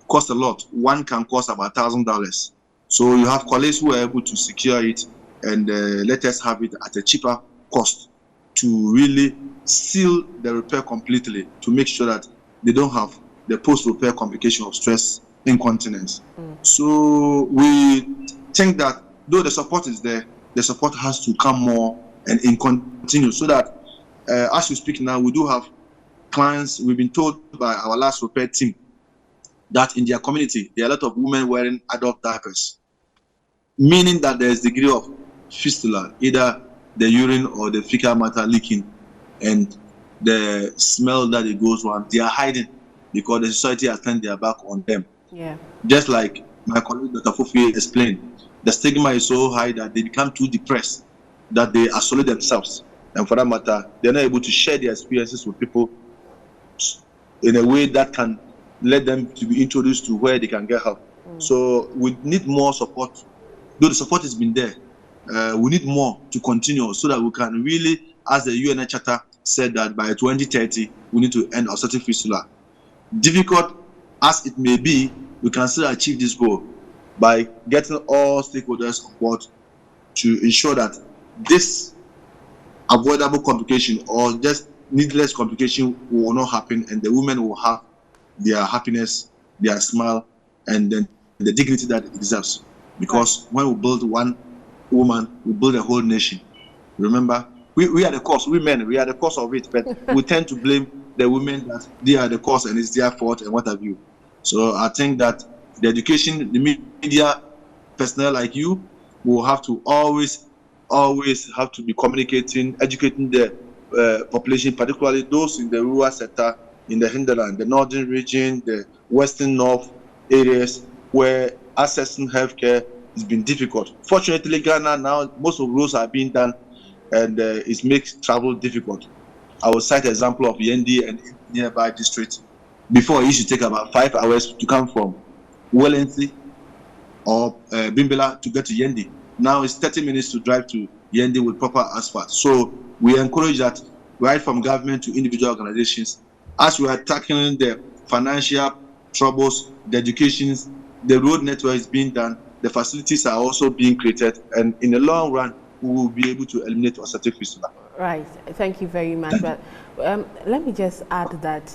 cost a lot. One can cost about $1,000. So you have colleagues who are able to secure it and let us have it at a cheaper cost to really seal the repair completely, to make sure that they don't have the post-repair complication of stress incontinence. So we think that though the support is there, the support has to come more and continue, so that as we speak now, we do have clients. We've been told by our last repair team that in their community, there are a lot of women wearing adult diapers, meaning that there is a degree of fistula, either the urine or the fecal matter leaking, and the smell that it goes on, they are hiding because the society has turned their back on them. Yeah. Just like my colleague Dr. Fufi explained, the stigma is so high that they become too depressed that they isolate themselves. And for that matter, they're not able to share their experiences with people in a way that can let them to be introduced to where they can get help. So we need more support. Though the support has been there, we need more to continue so that we can really, as the UN Charter said, that by 2030, we need to end obstetric fistula. Difficult as it may be, we can still achieve this goal by getting all stakeholders on board to ensure that this avoidable complication or just needless complication will not happen, and the women will have their happiness, their smile, and then the dignity that it deserves. Because when we build one woman, we build a whole nation. Remember, we are the cause, we men, we are the cause of it, but we tend to blame the women that they are the cause and it's their fault and what have you. So I think that the education, the media personnel like you will have to always have to be communicating, educating the population, particularly those in the rural sector, in the hinterland, the northern region, the western north areas where accessing healthcare has been difficult. Fortunately, Ghana now, most of roads are being done, and it makes travel difficult. I will cite an example of Yendi and nearby district. Before, it used to take about 5 hours to come from Wellington or Bimbela to get to Yendi. Now it's 30 minutes to drive to Yendi with proper asphalt. So we encourage that right from government to individual organizations, as we are tackling the financial troubles, the educations, the road network is being done, the facilities are also being created, and in the long run, we will be able to eliminate obstetric fistula. Right. Thank you very much. But let me just add that,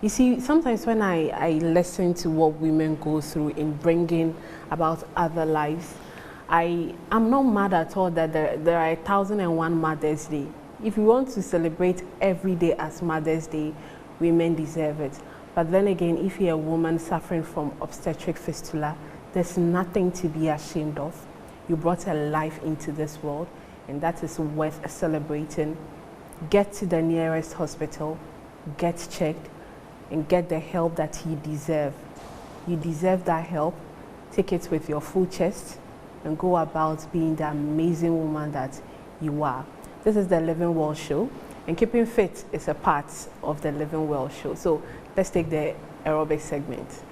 you see, sometimes when I listen to what women go through in bringing about other lives, I'm not mad at all that there are 1,001 Mother's Day. If we want to celebrate every day as Mother's Day, women deserve it. But then again, if you're a woman suffering from obstetric fistula, there's nothing to be ashamed of. You brought a life into this world, and that is worth celebrating. Get to the nearest hospital, get checked, and get the help that you deserve. You deserve that help. Take it with your full chest and go about being the amazing woman that you are. This is the Living Well Show, and keeping fit is a part of the Living Well Show. So let's take the aerobic segment.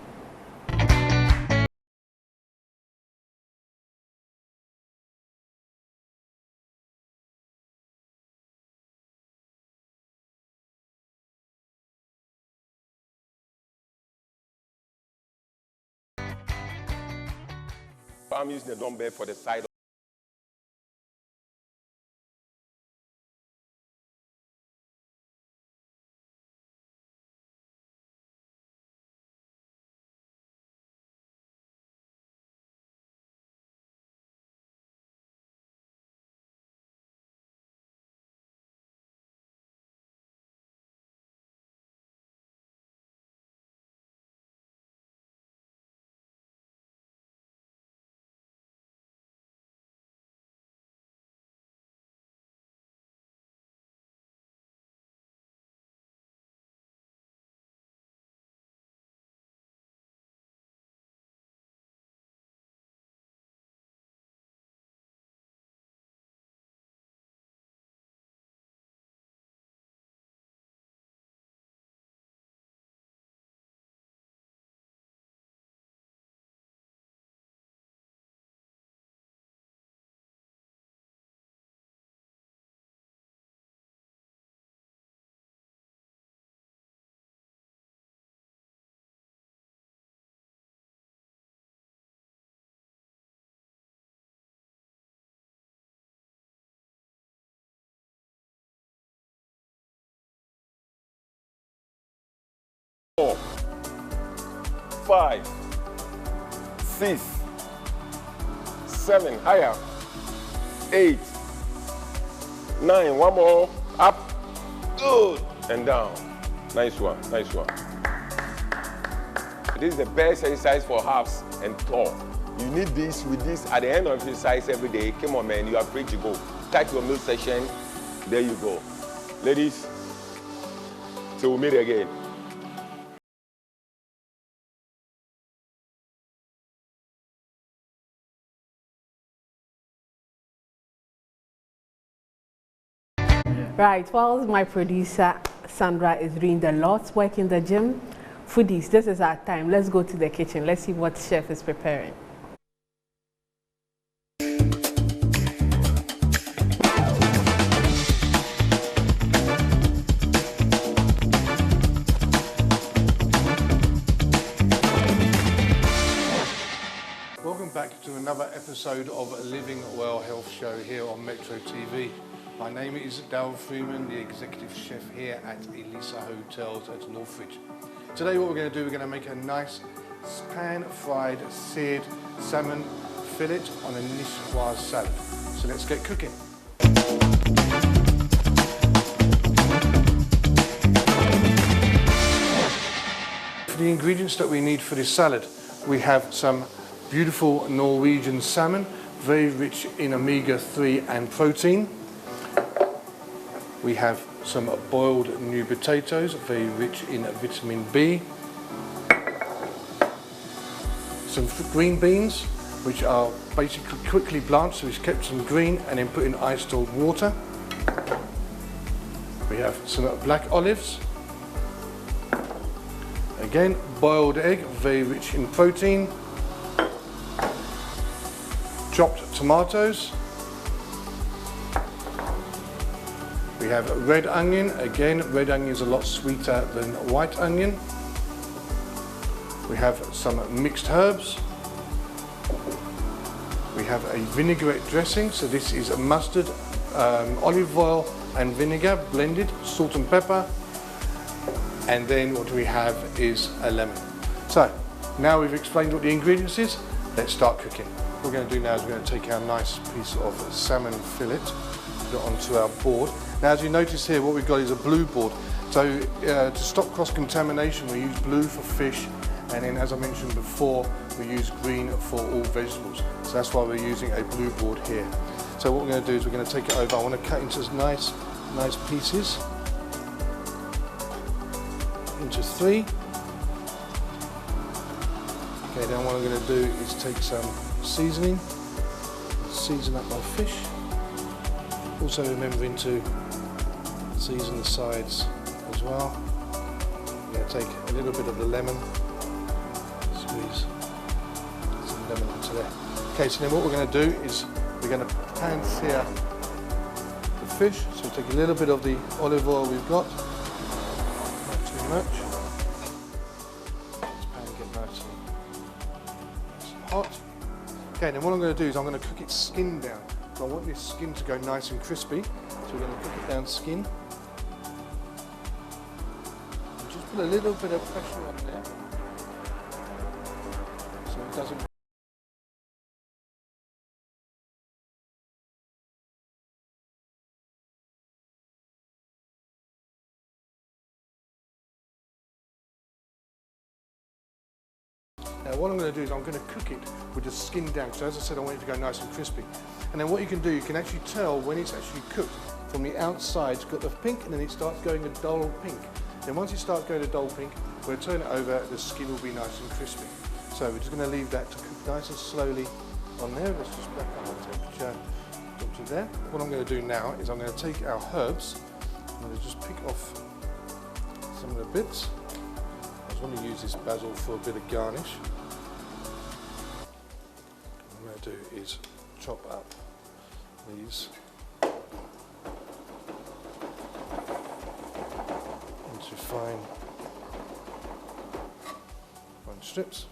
I'm using the dumbbell for the side. Four, 5, 6, 7, higher, 8, 9, one more, up, good, and down. Nice one, nice one. This is the best exercise for halves and tall. You need this with this at the end of exercise every day. Come on, man, you are free to go. Start your meal session, there you go. Ladies, till we meet again. Right, while my producer Sandra is doing the Lord's work in the gym, foodies, this is our time. Let's go to the kitchen. Let's see what chef is preparing. Welcome back to another episode of Living Well Health Show here on Metro TV. My name is Darryl Freeman, the executive chef here at Elisa Hotels at Northridge. Today what we're going to do, we're going to make a nice pan-fried seared salmon fillet on a niçoise salad. So let's get cooking. For the ingredients that we need for this salad, we have some beautiful Norwegian salmon, very rich in omega-3 and protein. We have some boiled new potatoes, very rich in vitamin B. Some green beans, which are basically quickly blanched, so it's kept them green and then put in ice-cold water. We have some black olives. Again, boiled egg, very rich in protein. Chopped tomatoes. We have red onion. Again, red onion is a lot sweeter than white onion. We have some mixed herbs. We have a vinaigrette dressing. So this is a mustard, olive oil and vinegar blended, salt and pepper. And then what we have is a lemon. So now we've explained what the ingredients is, let's start cooking. What we're going to do now is we're going to take our nice piece of salmon fillet, put it onto our board. Now, as you notice here, what we've got is a blue board. So to stop cross-contamination, we use blue for fish, and then, as I mentioned before, we use green for all vegetables. So that's why we're using a blue board here. So what we're going to do is we're going to take it over. I want to cut into nice pieces. into 3. Okay, then what I'm going to do is take some seasoning, season up my fish. Also remembering to season the sides as well. I'm going to take a little bit of the lemon, squeeze some lemon into there. Okay, so then what we're going to do is we're going to pan sear the fish. So take a little bit of the olive oil we've got, not too much. This pan get nice and hot. Okay, then what I'm going to do is I'm going to cook its skin down. So I want this skin to go nice and crispy. So we're going to cook it down skin. And just put a little bit of pressure on there so it doesn't. Now what I'm going to do is I'm going to cook it with the skin down, so as I said I want it to go nice and crispy. And then what you can do, you can actually tell when it's actually cooked from the outside. It's got the pink and then it starts going a dull pink. Then once it starts going a dull pink, we'll turn it over, the skin will be nice and crispy. So we're just going to leave that to cook nice and slowly on there. Let's just back up the temperature up to there. What I'm going to do now is I'm going to take our herbs, I'm going to just pick off some of the bits. I just want to use this basil for a bit of garnish. What I'm going to do is chop up these into fine strips.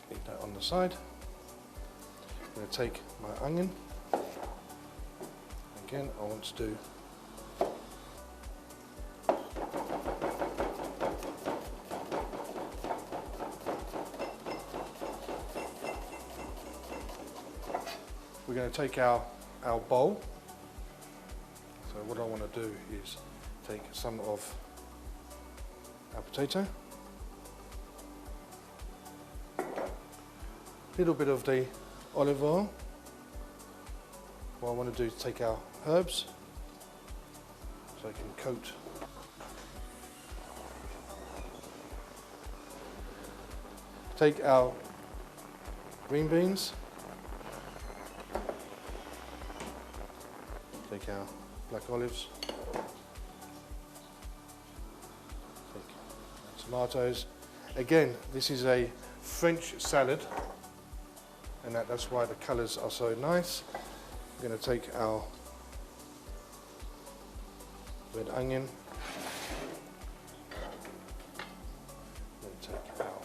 Leave that on the side. I'm going to take my onion. Again, I want to do we're going to take our bowl. So what I want to do is take some of our potato, a little bit of the olive oil. What I want to do is take our herbs so I can coat take our green beans, take our black olives, take our tomatoes. Again, this is a French salad, and that's why the colours are so nice. We're going to take our red onion, then take our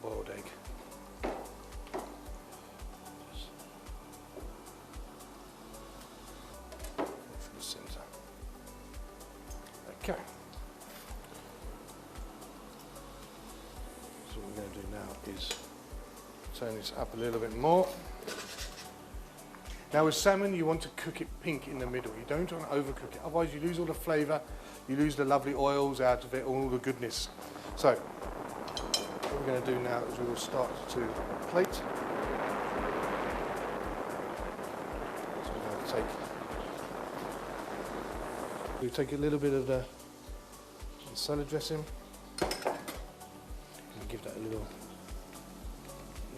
boiled egg. From the centre. Okay. So what we're going to do now is turn this up a little bit more. Now with salmon, you want to cook it pink in the middle. You don't want to overcook it, otherwise you lose all the flavour, you lose the lovely oils out of it, all the goodness. So what we're going to do now is we will start to plate. So we're going to take a little bit of the salad dressing and give that a little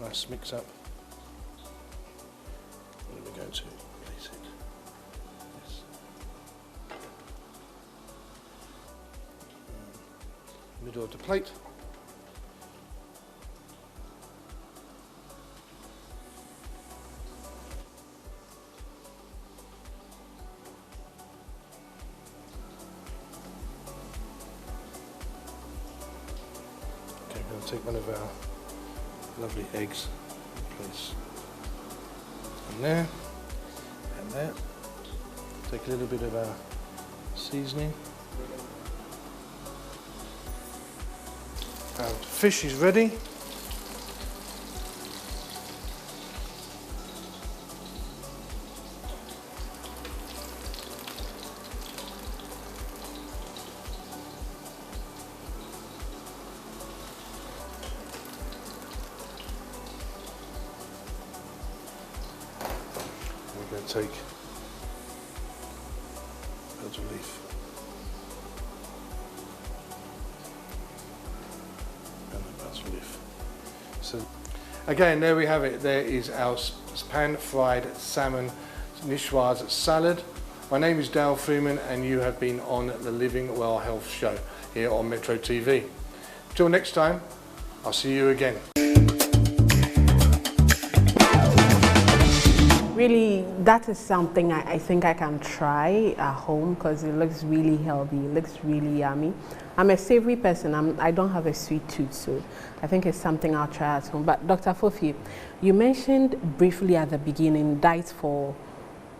nice mix up. And we're going to place it. Yes. Middle of the plate. Okay, I'm going to take one of our lovely eggs and place in there and there. Take a little bit of our seasoning. Our fish is ready. We're going to take basil leaf important. Again, there we have it. There is our pan-fried salmon niçoise salad. My name is Dale Freeman and you have been on the Living Well Health Show here on Metro TV. Till next time, I'll see you again. Really, that is something I think I can try at home because it looks really healthy, it looks really yummy. I'm a savory person, I don't have a sweet tooth, so I think it's something I'll try at home. But Dr. Fofi, you mentioned briefly at the beginning diet for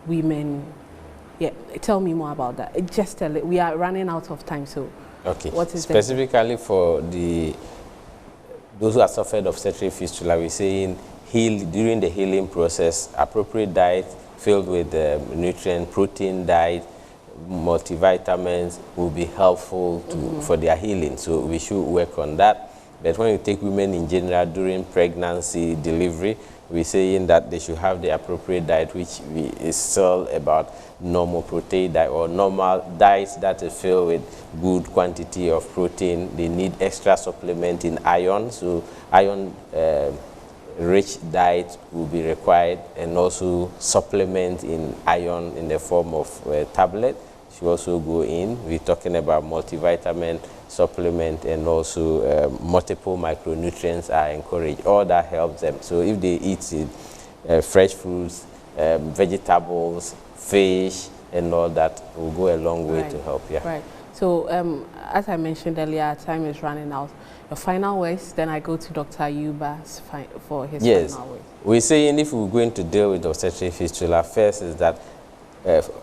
women. Yeah, tell me more about that. Just tell it. We are running out of time, so okay. What is specifically for those who have suffered obstetric fistula, we're saying during the healing process, appropriate diet filled with nutrient, protein diet, multivitamins will be helpful for their healing. So we should work on that. But when you take women in general during pregnancy, delivery, we're saying that they should have the appropriate diet, which is still about normal protein diet or normal diets that is filled with good quantity of protein. They need extra supplement in iron, so iron rich diet will be required, and also supplement in iron in the form of tablet should also go in. We're talking about multivitamin supplement, and also multiple micronutrients are encouraged. All that helps them. So if they eat fresh fruits, vegetables, fish, and all that will go a long way to help. Yeah. Right. So as I mentioned earlier, time is running out. Your final words, then I go to Dr. Ayuba for his final words. We're saying if we're going to deal with obstetric fistula, first is that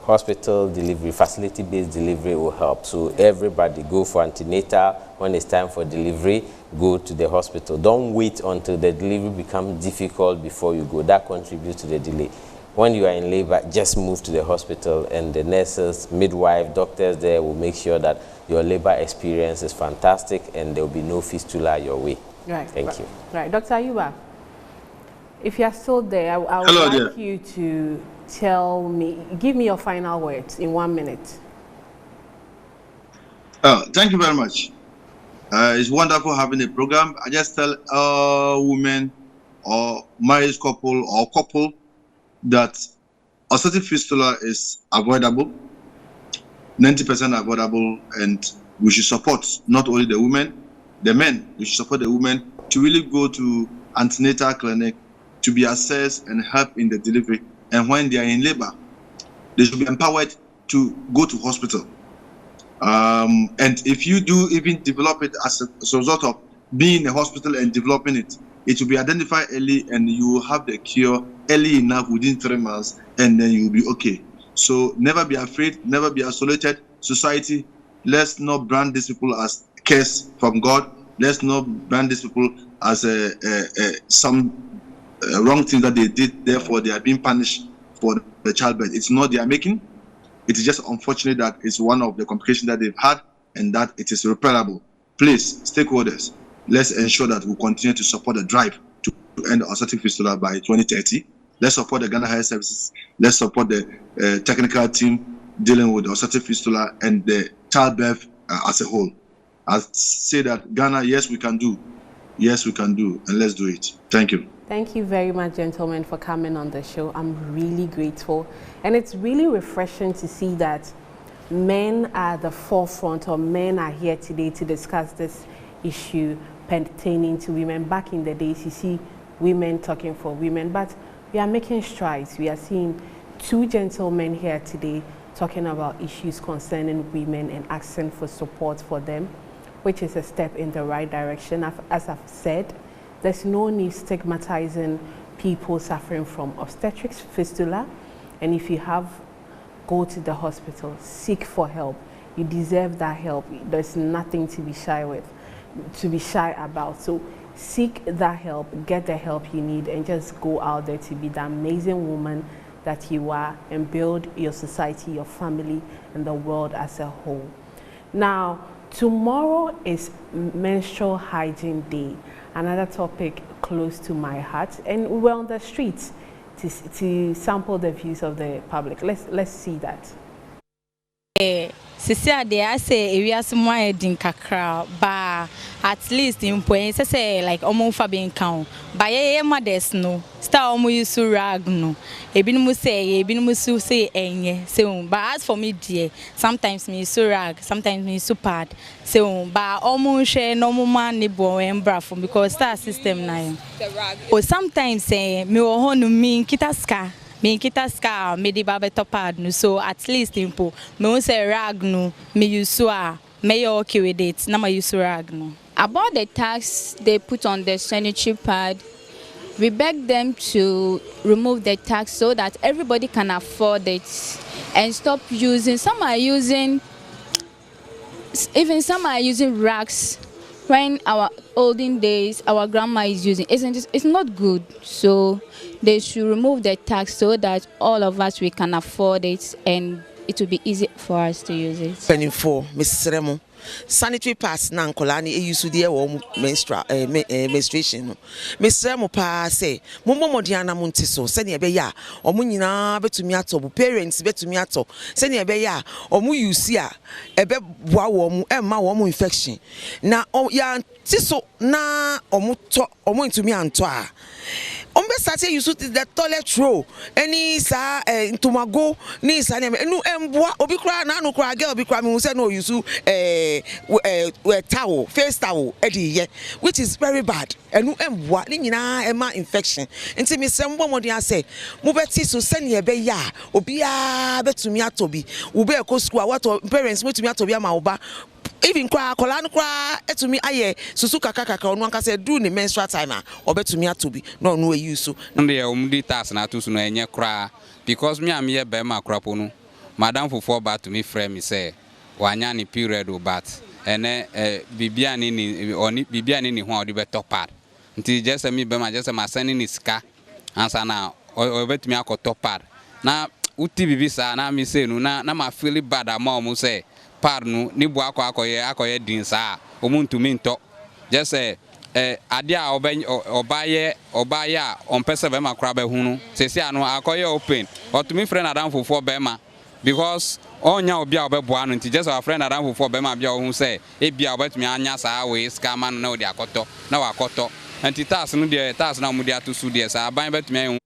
hospital delivery, facility-based delivery will help. So everybody go for antenatal. When it's time for delivery, go to the hospital. Don't wait until the delivery becomes difficult before you go. That contributes to the delay. When you are in labor, just move to the hospital, and the nurses, midwife, doctors there will make sure that your labor experience is fantastic and there will be no fistula your way. Right. Thank you. Right. Dr. Ayuba, if you are still there, I would like you to give me your final words in 1 minute. Thank you very much. It's wonderful having a program. I just tell women or married couple or couple that obstetric fistula is avoidable, 90% avoidable, and we should support not only the women, the men. We should support the women to really go to antenatal clinic to be assessed and help in the delivery. And when they are in labor, they should be empowered to go to hospital. And if you do even develop it as a result of being in a hospital and developing it, it will be identified early, and you will have the cure early enough within 3 months, and then you'll be okay. So never be afraid, never be isolated. Society, let's not brand these people as curse from God. Let's not brand these people as some wrong thing that they did. Therefore, they are being punished for the childbirth. It's not their making. It is just unfortunate that it's one of the complications that they've had, and that it is repairable. Please, stakeholders, let's ensure that we continue to support the drive to end obstetric fistula by 2030. Let's support the Ghana Health Services. Let's support the technical team dealing with obstetric fistula and the childbirth as a whole. I say that Ghana, yes, we can do. Yes, we can do, and let's do it. Thank you. Thank you very much, gentlemen, for coming on the show. I'm really grateful. And it's really refreshing to see that men are at the forefront, or men are here today to discuss this issue pertaining to women. Back in the days, you see women talking for women, but we are making strides. We are seeing 2 gentlemen here today talking about issues concerning women and asking for support for them, which is a step in the right direction. As I've said, there's no need stigmatizing people suffering from obstetric fistula. And if you go to the hospital, seek for help. You deserve that help. There's nothing to be shy about. So seek that help, get the help you need, and just go out there to be the amazing woman that you are, and build your society, your family, and the world as a whole. Now, tomorrow is Menstrual Hygiene Day, another topic close to my heart, and we're on the streets to sample the views of the public. Let's see that. Sisi they say we are some wedding kakra, but at least in point say like almost for being count. But yeah, mothers no. Star omo use rag no. Ebinumu say enye. So, but as for me dear, sometimes me use rag, sometimes me use pad. So, but almost share no man ni bo embrafo because star system na. Or sometimes say me o no me kitaska. Me kitaska me di babe topad no. So at least impo me say rag no. Me use me okay with it. Na ma use rag no. About the tax they put on the sanitary pad, we beg them to remove the tax so that everybody can afford it and stop using. Some are using rags when our olden days our grandma is using. It's not good. So they should remove the tax so that all of us we can afford it and it will be easy for us to use it. Penny for Mrs. Remo. Sanitary pass na nkola ni use de wo menstruation no mesre mo pa say mommodian na monte so se ne be ya omo nyina betumi ato parents betumi ato se ne be ya omo use a ebe boa wo mu emma wo mu infection na ya tiso na omo ntumi anto a ombe start use the toilet roll any sa ntomago ni sa ne enu emboa obi kra na anu kra girl obi kra me say no use towel face towel ediye which is very bad enu emboa ni nyina ema infection nti me say mbomodi ase mo beti so se ne be ya obi a betumi atobi wo be ko school what parents betumi atobi ama oba even kola etumi aye susu kaka onu anka say do ni menstrual time a obetumi atobi no no use so nde omdi task na to so no enye kra because me am ye be ma krapo no madam for ba to me frame me say wanya ni period o bat ene bibia ni ho odi be top part nti just me be ma just ma sending ni ska ansa na obetumi akotop part na uti bibisa na me say no na ma feel bad ama o say part no ni bo akoye din sa o muntu mi nto just say ade a obaye a on pese be ma kra be hunu sesi anu akoye open otumi friend adam fofo be ma because onya obi a obeboa no nti just our friend adam fofo be ma bia ohun say e bia obetumi anya sa we scam no na odi akoto na wakoto nti task no de task na mu de atosu de sa ban betumi.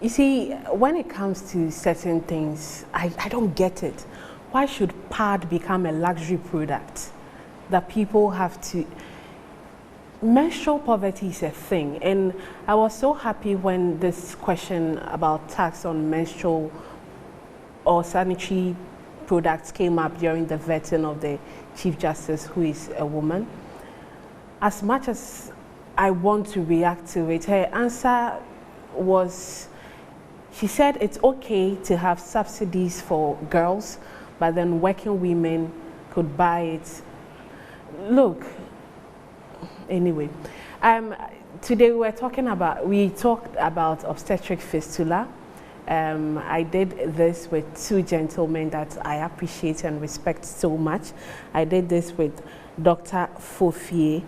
You see, when it comes to certain things, I don't get it. Why should pad become a luxury product that people have to? Menstrual poverty is a thing, and I was so happy when this question about tax on menstrual or sanitary products came up during the vetting of the Chief Justice, who is a woman. As much as I want to react to it, her answer was, she said it's okay to have subsidies for girls, but then working women could buy it. Look, anyway, today we talked about obstetric fistula. I did this with two gentlemen that I appreciate and respect so much. I did this with Dr. Fofie.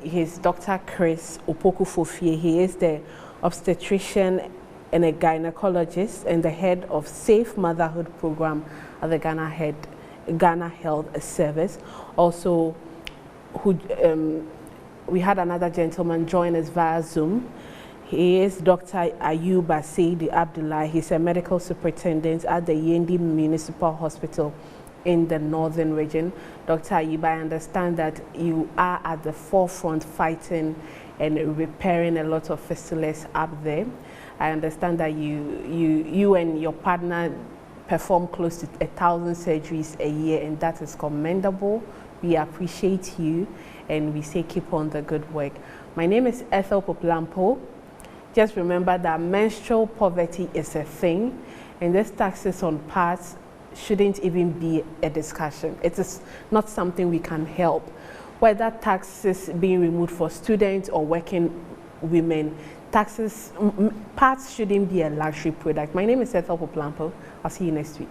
He's Dr. Chris Opoku Fofie. He is the obstetrician and a gynecologist and the head of Safe Motherhood Program at the Ghana Health Service. Also, we had another gentleman join us via Zoom. He is Dr. Ayuba Saidi Abdullah. He's a medical superintendent at the Yendi Municipal Hospital in the northern region. Dr. Ayuba, I understand that you are at the forefront fighting and repairing a lot of fistulas up there. I understand that you and your partner perform close to 1,000 surgeries a year, and that is commendable. We appreciate you, and we say keep on the good work. My name is Ethel Poplampo. Just remember that menstrual poverty is a thing, and this taxes on pads shouldn't even be a discussion. It is not something we can help. Whether taxes being removed for students or working women, pads shouldn't be a luxury product. My name is Ethel Poplampo. I'll see you next week.